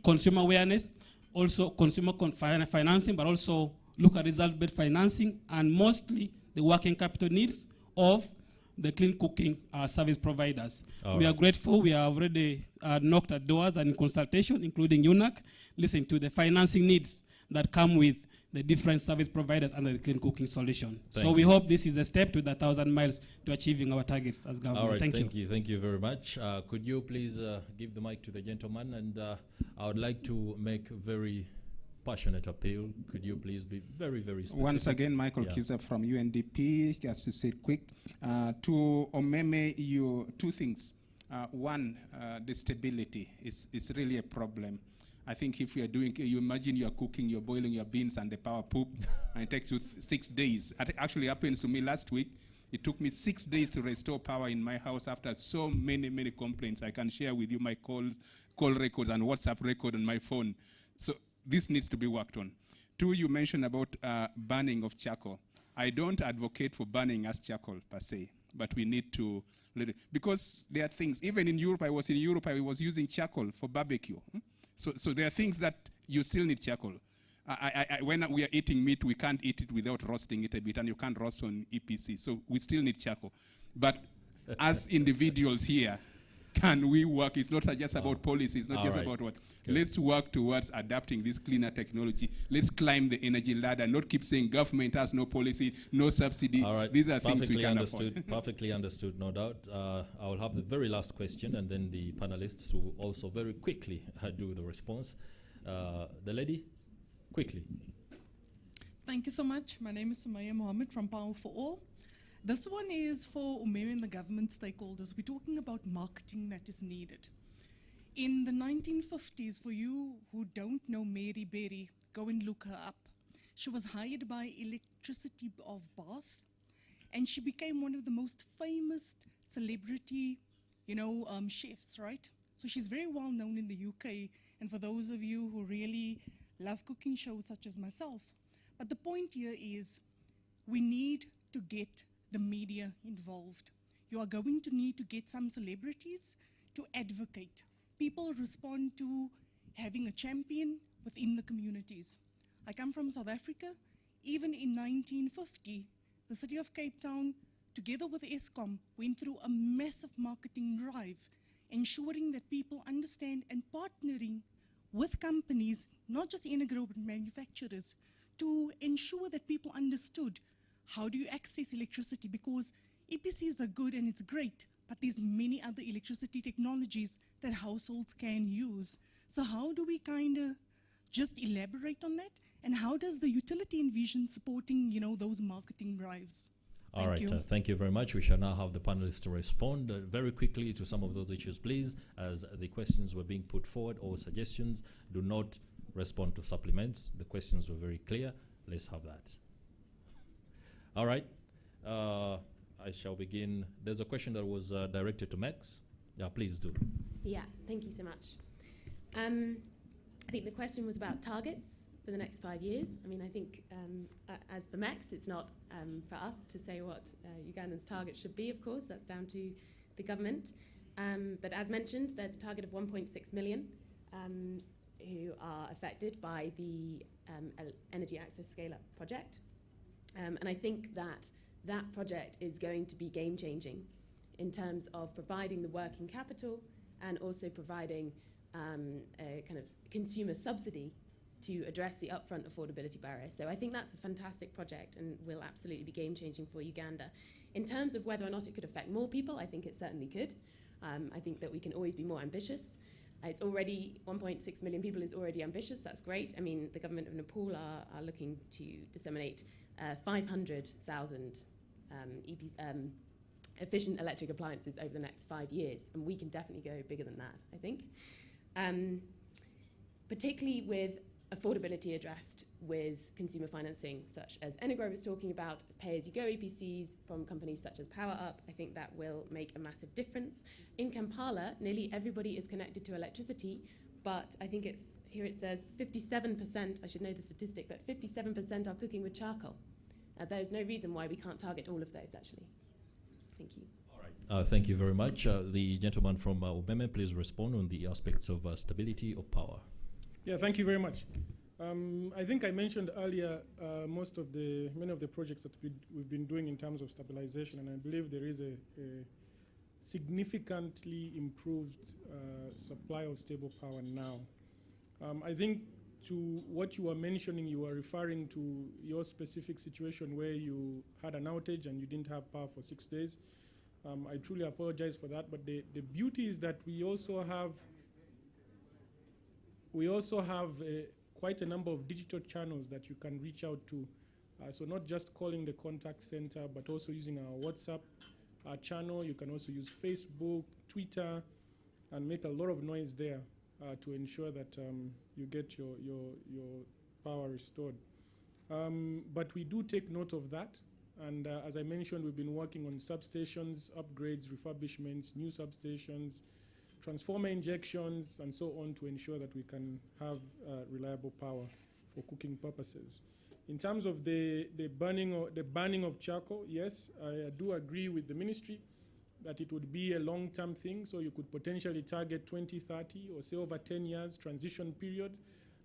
consumer awareness, also consumer financing, but also look at result-based financing, and mostly the working capital needs of the clean cooking service providers. We are grateful. We have already knocked at doors and in consultation, including UNAC, listening to the financing needs that come with the different service providers under the clean cooking solution. So we hope this is a step to the 1,000 miles to achieving our targets as government. All right, thank you. Thank you very much. Could you please give the mic to the gentleman? And I would like to make a very passionate appeal. Could you please be very, very specific? Once again, Michael Kiza from UNDP. Just to say quick, to Omeme, two things. One, the stability is really a problem. I think if you are doing, you imagine you are cooking, you're boiling your beans and the power poop, and it takes you 6 days. It actually happens to me last week. It took me 6 days to restore power in my house after so many complaints. I can share with you my call records and WhatsApp record on my phone. So this needs to be worked on. Two, you mentioned about burning of charcoal. I don't advocate for burning as charcoal per se, but we need to let it, because there are things, even in Europe, I was using charcoal for barbecue. So there are things that you still need charcoal. When we are eating meat, we can't eat it without roasting it a bit, and you can't roast on EPC. So we still need charcoal. But as individuals here, can we work? It's not just about policy. It's not just about what. Good. Let's work towards adapting this cleaner technology. Let's climb the energy ladder, not keep saying government has no policy, no subsidy. All right. These are things we can afford. Perfectly understood, no doubt. I will have the very last question, and then the panelists will also very quickly do the response. The lady, quickly. Thank you so much. My name is Sumaya Mohammed from Power for All. This one is for Umeme and the government stakeholders. We're talking about marketing that is needed. In the 1950s, for you who don't know Mary Berry, go and look her up. She was hired by Electricity of Bath, and she became one of the most famous celebrity, chefs, right? So she's very well known in the UK, and for those of you who really love cooking shows such as myself. But the point here is we need to get the media involved. You are going to need to get some celebrities to advocate. People respond to having a champion within the communities. I come from South Africa. Even in 1950, the city of Cape Town together with ESCOM, went through a massive marketing drive, ensuring that people understand and partnering with companies, not just Enagro, but manufacturers, to ensure that people understood how do you access electricity, because EPCs are good and it's great, but there's many other electricity technologies that households can use. So how do we kind of just elaborate on that? And how does the utility envision supporting, those marketing drives? All right, thank you very much. We shall now have the panelists to respond very quickly to some of those issues, please. As the questions were being put forward or suggestions, do not respond to supplements. The questions were very clear. Let's have that. All right, I shall begin. There's a question that was directed to Max. Yeah, please do. Yeah, thank you so much. I think the question was about targets for the next 5 years. I mean, I think as for Max, it's not for us to say what Uganda's target should be, of course. That's down to the government. But as mentioned, there's a target of 1.6 million who are affected by the Energy Access Scale-Up project. And I think that that project is going to be game-changing in terms of providing the working capital and also providing a kind of consumer subsidy to address the upfront affordability barrier. So I think that's a fantastic project and will absolutely be game-changing for Uganda. In terms of whether or not it could affect more people, I think it certainly could. I think that we can always be more ambitious. It's already 1.6 million people is already ambitious. That's great. I mean, the government of Nepal are looking to disseminate 500,000 efficient electric appliances over the next 5 years, and we can definitely go bigger than that, I think. Particularly with affordability addressed with consumer financing, such as Enagro was talking about, pay-as-you-go EPCs from companies such as Power Up. I think that will make a massive difference. In Kampala, nearly everybody is connected to electricity, but I think here it says 57%, I should know the statistic, but 57% are cooking with charcoal. There's no reason why we can't target all of those, actually. Thank you. All right. Thank you very much. The gentleman from Umeme, please respond on the aspects of stability of power. Yeah, thank you very much. I think I mentioned earlier many of the projects that we've been doing in terms of stabilization, and I believe there is a significantly improved supply of stable power now. I think to what you were mentioning, you were referring to your specific situation where you had an outage and you didn't have power for 6 days. I truly apologize for that, but the beauty is that we also have quite a number of digital channels that you can reach out to. So not just calling the contact center, but also using our WhatsApp channel. You can also use Facebook, Twitter, and make a lot of noise there to ensure that you get your power restored. But we do take note of that. And as I mentioned, we've been working on substations, upgrades, refurbishments, new substations, transformer injections, and so on to ensure that we can have reliable power for cooking purposes. In terms of the banning of charcoal, yes, I do agree with the ministry that it would be a long-term thing, so you could potentially target 2030 or say over 10 years transition period.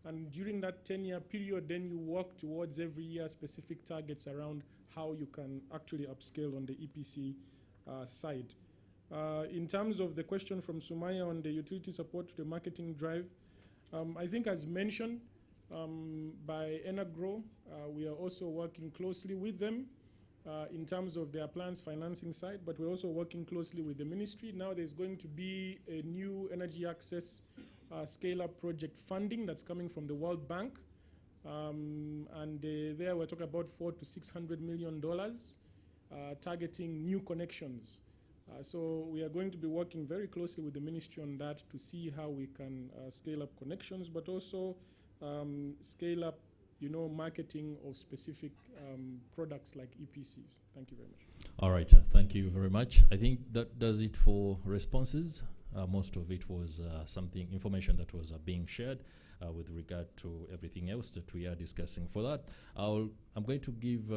And during that 10-year period, then you work towards every year specific targets around how you can actually upscale on the EPC side. In terms of the question from Sumaya on the utility support to the marketing drive, I think as mentioned by Enagro, we are also working closely with them in terms of their plans financing side, but we're also working closely with the ministry. Now there's going to be a new energy access scale-up project funding that's coming from the World Bank. There we're talking about $400 to $600 million targeting new connections. So we are going to be working very closely with the ministry on that to see how we can scale up connections, but also scale up, marketing of specific products like EPCs. Thank you very much. All right, thank you very much. I think that does it for responses. Most of it was information that was being shared with regard to everything else that we are discussing. For that, I'm going to give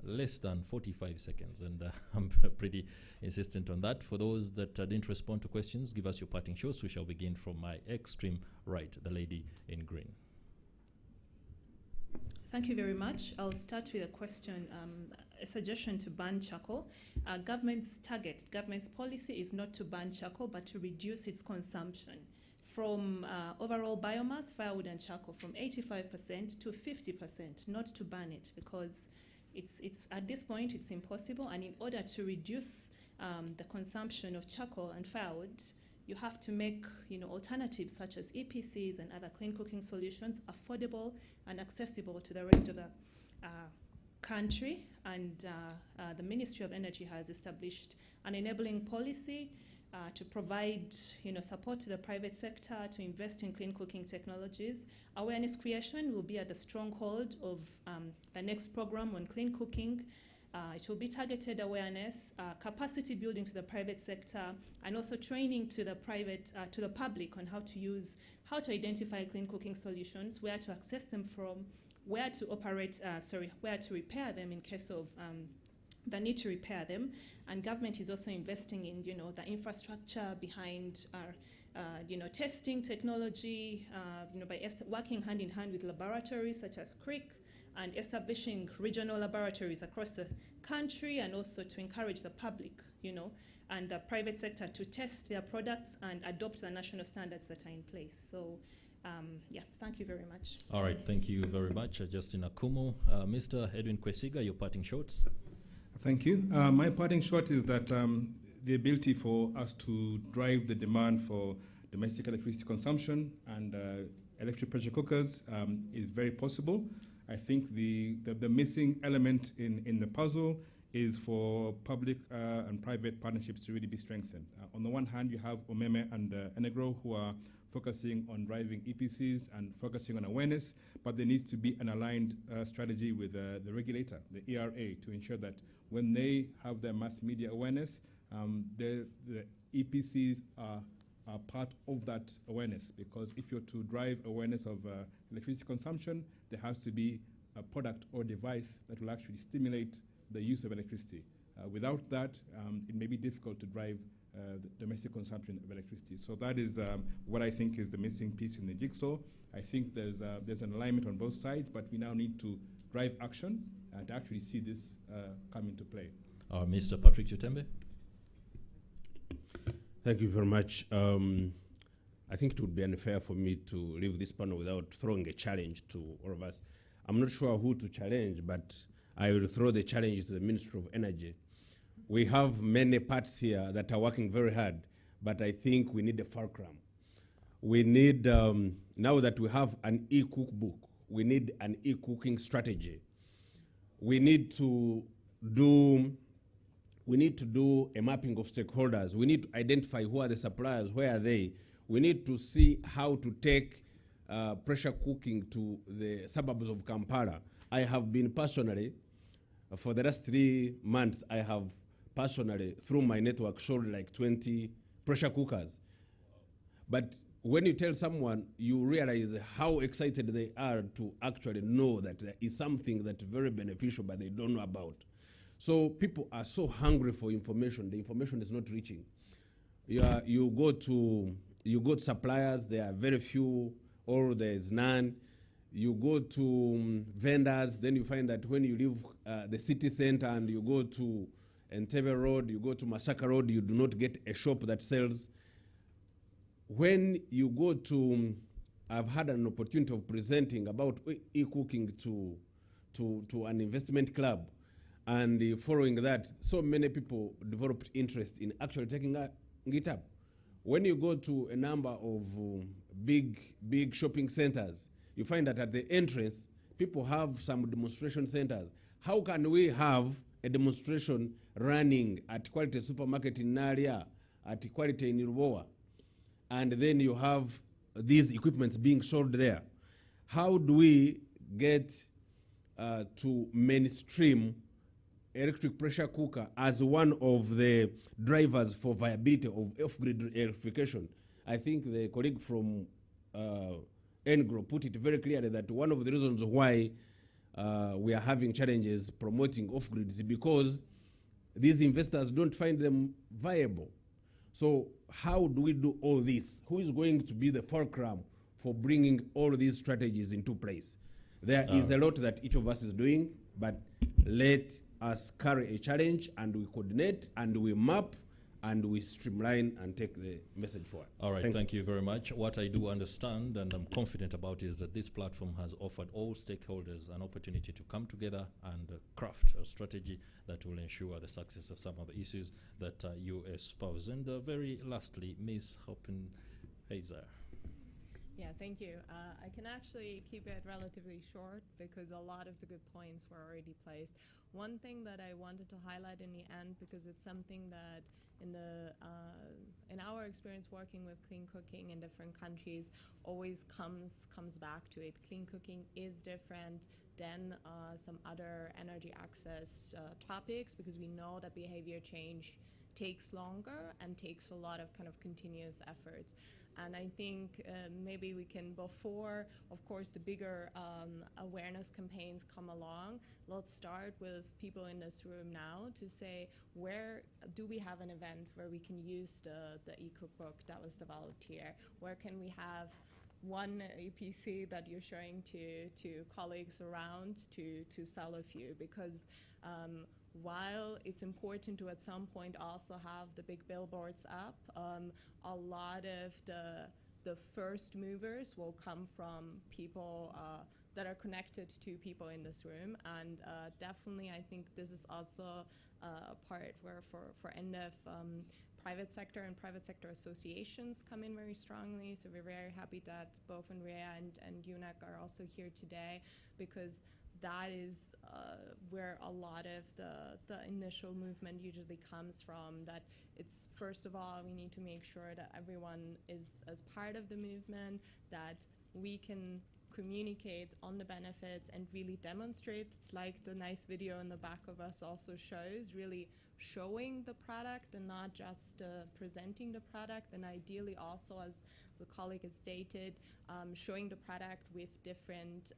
less than 45 seconds, and I'm pretty insistent on that. For those that didn't respond to questions, give us your parting shots. We shall begin from my extreme right, the lady in green. Thank you very much. I'll start with a question. a suggestion to ban charcoal. Government's policy is not to ban charcoal, but to reduce its consumption from overall biomass, firewood and charcoal, from 85% to 50%, not to ban it, because it's at this point it's impossible, and in order to reduce the consumption of charcoal and firewood, you have to make alternatives such as EPCs and other clean cooking solutions affordable and accessible to the rest of the country. And the Ministry of Energy has established an enabling policy to provide support to the private sector to invest in clean cooking technologies. Awareness creation will be at the stronghold of the next program on clean cooking. It will be targeted awareness, capacity building to the private sector, and also training to the public on how to identify clean cooking solutions, where to access them from, where to repair them in case of the need to repair them. And government is also investing in the infrastructure behind testing technology, by working hand in hand with laboratories such as CRIC, and establishing regional laboratories across the country, and also to encourage the public, and the private sector to test their products and adopt the national standards that are in place. So, thank you very much. All right, thank you very much, Justin Akumu. Mr. Edwin Kwesiga, your parting shots. Thank you. My parting shot is that the ability for us to drive the demand for domestic electricity consumption and electric pressure cookers is very possible. I think the missing element in the puzzle is for public and private partnerships to really be strengthened. On the one hand, you have Omeme and Enegro, who are focusing on driving EPCs and focusing on awareness, but there needs to be an aligned strategy with the regulator, the ERA, to ensure that when they have their mass media awareness, the EPCs are part of that awareness, because if you're to drive awareness of electricity consumption, there has to be a product or device that will actually stimulate the use of electricity. Without that, it may be difficult to drive the domestic consumption of electricity. So that is what I think is the missing piece in the jigsaw. I think there's an alignment on both sides, but we now need to drive action to actually see this come into play. Mr. Patrick Chutembe. Thank you very much. I think it would be unfair for me to leave this panel without throwing a challenge to all of us. I'm not sure who to challenge, but I will throw the challenge to the Ministry of Energy. We have many parts here that are working very hard, but I think we need a fulcrum. We need, now that we have an e-cookbook, we need an e-cooking strategy. We need to do a mapping of stakeholders. We need to identify who are the suppliers, where are they. We need to see how to take pressure cooking to the suburbs of Kampala. I have been personally, for the last 3 months, I have personally, through my network, sold like 20 pressure cookers. But when you tell someone, you realize how excited they are to actually know that there is something that's very beneficial, but they don't know about. So people are so hungry for information. The information is not reaching. You go to suppliers, there are very few, or there is none. You go to vendors, then you find that when you leave the city center and you go to Entebbe Road, you go to Masaka Road, you do not get a shop that sells. When you go to, I've had an opportunity of presenting about e-cooking to an investment club, and following that, so many people developed interest in actually taking it up. When you go to a number of big shopping centers, you find that at the entrance, people have some demonstration centers. How can we have a demonstration running at Quality Supermarket in Naria, at Quality in Ruboa, and then you have these equipments being sold there? How do we get to mainstream electric pressure cooker as one of the drivers for viability of off-grid electrification? I think the colleague from NGRO put it very clearly that one of the reasons why we are having challenges promoting off-grids is because these investors don't find them viable. So how do we do all this? Who is going to be the fulcrum for bringing all these strategies into place? There is a lot that each of us is doing, but let us carry a challenge, and we coordinate and we map and we streamline and take the message forward. All right, thank you very much. What I do understand and I'm confident about is that this platform has offered all stakeholders an opportunity to come together and craft a strategy that will ensure the success of some of the issues that you espouse. And very lastly, Ms. Hoppenheiser. Yeah, thank you. I can actually keep it relatively short because a lot of the good points were already placed. One thing that I wanted to highlight in the end, because it's something that in our experience working with clean cooking in different countries always comes back to it. Clean cooking is different than some other energy access topics, because we know that behavior change takes longer and takes a lot of kind of continuous efforts. And I think maybe we can, before, of course, the bigger awareness campaigns come along, let's start with people in this room now to say, where do we have an event where we can use the e-cookbook that was developed here? Where can we have one EPC that you're showing to colleagues around to sell a few? Because while it's important to at some point also have the big billboards up, a lot of the first movers will come from people that are connected to people in this room. And definitely I think this is also a part where for NDEF, private sector and private sector associations come in very strongly. So we're very happy that both NREA and UNEC are also here today, because that is where a lot of the initial movement usually comes from. That it's, first of all, we need to make sure that everyone is as part of the movement, that we can communicate on the benefits and really demonstrate. It's like the nice video in the back of us also shows, really showing the product and not just presenting the product, and ideally also, as the colleague has stated, showing the product with different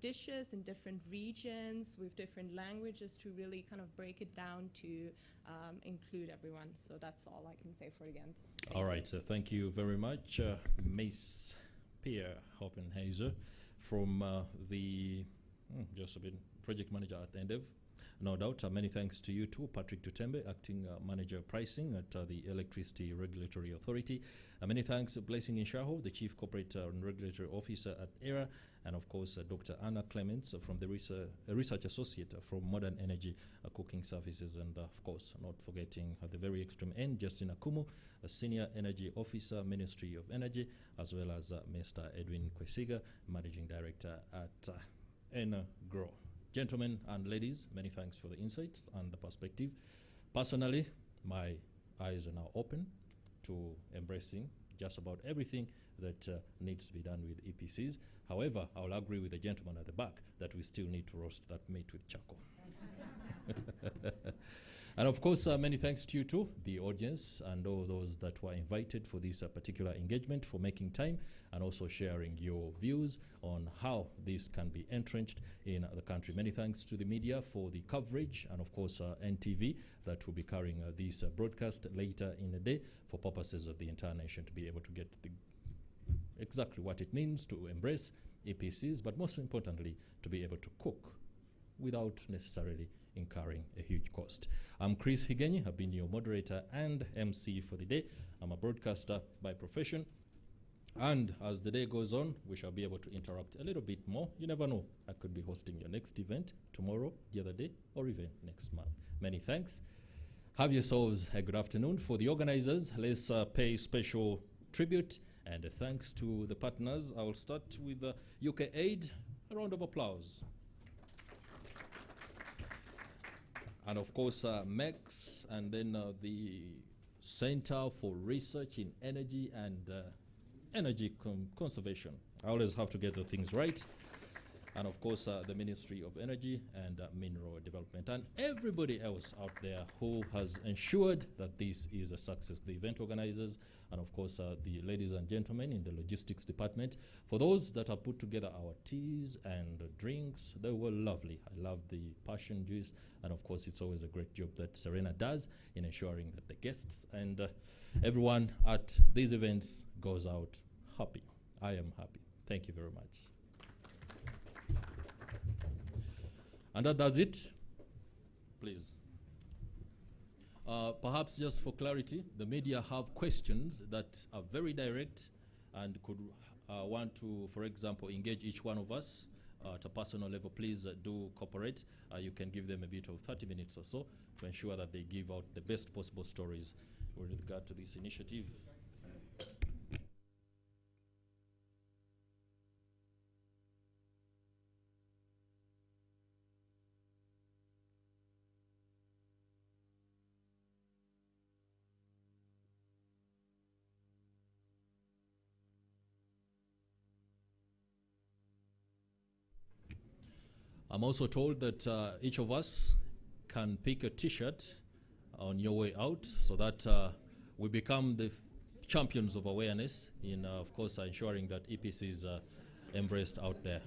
dishes in different regions, with different languages, to really kind of break it down to include everyone. So that's all I can say for the end. All right, so thank you very much, Ms. Pierre Hoppenheiser from the just a bit project manager at NDEV. No doubt. Many thanks to you too, Patrick Tutembe, acting manager pricing at the Electricity Regulatory Authority. Many thanks, Blessing Inshaho, the chief corporate and regulatory officer at ERA, and of course Dr. Anna Clements from the research associate from Modern Energy Cooking Services, and of course not forgetting at the very extreme end, Justin Akumu, a senior energy officer, Ministry of Energy, as well as Mr. Edwin Kwesiga, managing director at ENGRO. Gentlemen and ladies, many thanks for the insights and the perspective. Personally, my eyes are now open to embracing just about everything that needs to be done with EPCs. However, I will agree with the gentleman at the back that we still need to roast that meat with charcoal. And of course, many thanks to you too, the audience, and all those that were invited for this particular engagement, for making time and also sharing your views on how this can be entrenched in the country. Many thanks to the media for the coverage, and of course NTV that will be carrying this broadcast later in the day for purposes of the entire nation to be able to get exactly what it means to embrace EPCs, but most importantly, to be able to cook without necessarily incurring a huge cost. I'm Chris Higenyi. I've been your moderator and MC for the day. I'm a broadcaster by profession. And as the day goes on, we shall be able to interact a little bit more. You never know. I could be hosting your next event tomorrow, the other day, or even next month. Many thanks. Have yourselves a good afternoon. For the organizers, let's pay special tribute and thanks to the partners. I will start with UK Aid. A round of applause. And of course, MEX, and then the Center for Research in Energy and Energy Conservation. I always have to get the things right. And of course, the Ministry of Energy and Mineral Development, and everybody else out there who has ensured that this is a success. The event organizers, and of course, the ladies and gentlemen in the logistics department. For those that have put together our teas and drinks, they were lovely. I love the passion juice, and of course, it's always a great job that Serena does in ensuring that the guests and everyone at these events goes out happy. I am happy. Thank you very much. And that does it please. Perhaps just for clarity, the media have questions that are very direct and could want to, for example, engage each one of us at a personal level. Please do cooperate. You can give them a bit of 30 minutes or so to ensure that they give out the best possible stories with regard to this initiative. I'm also told that each of us can pick a t-shirt on your way out so that we become the champions of awareness in, of course, ensuring that EPC is embraced out there.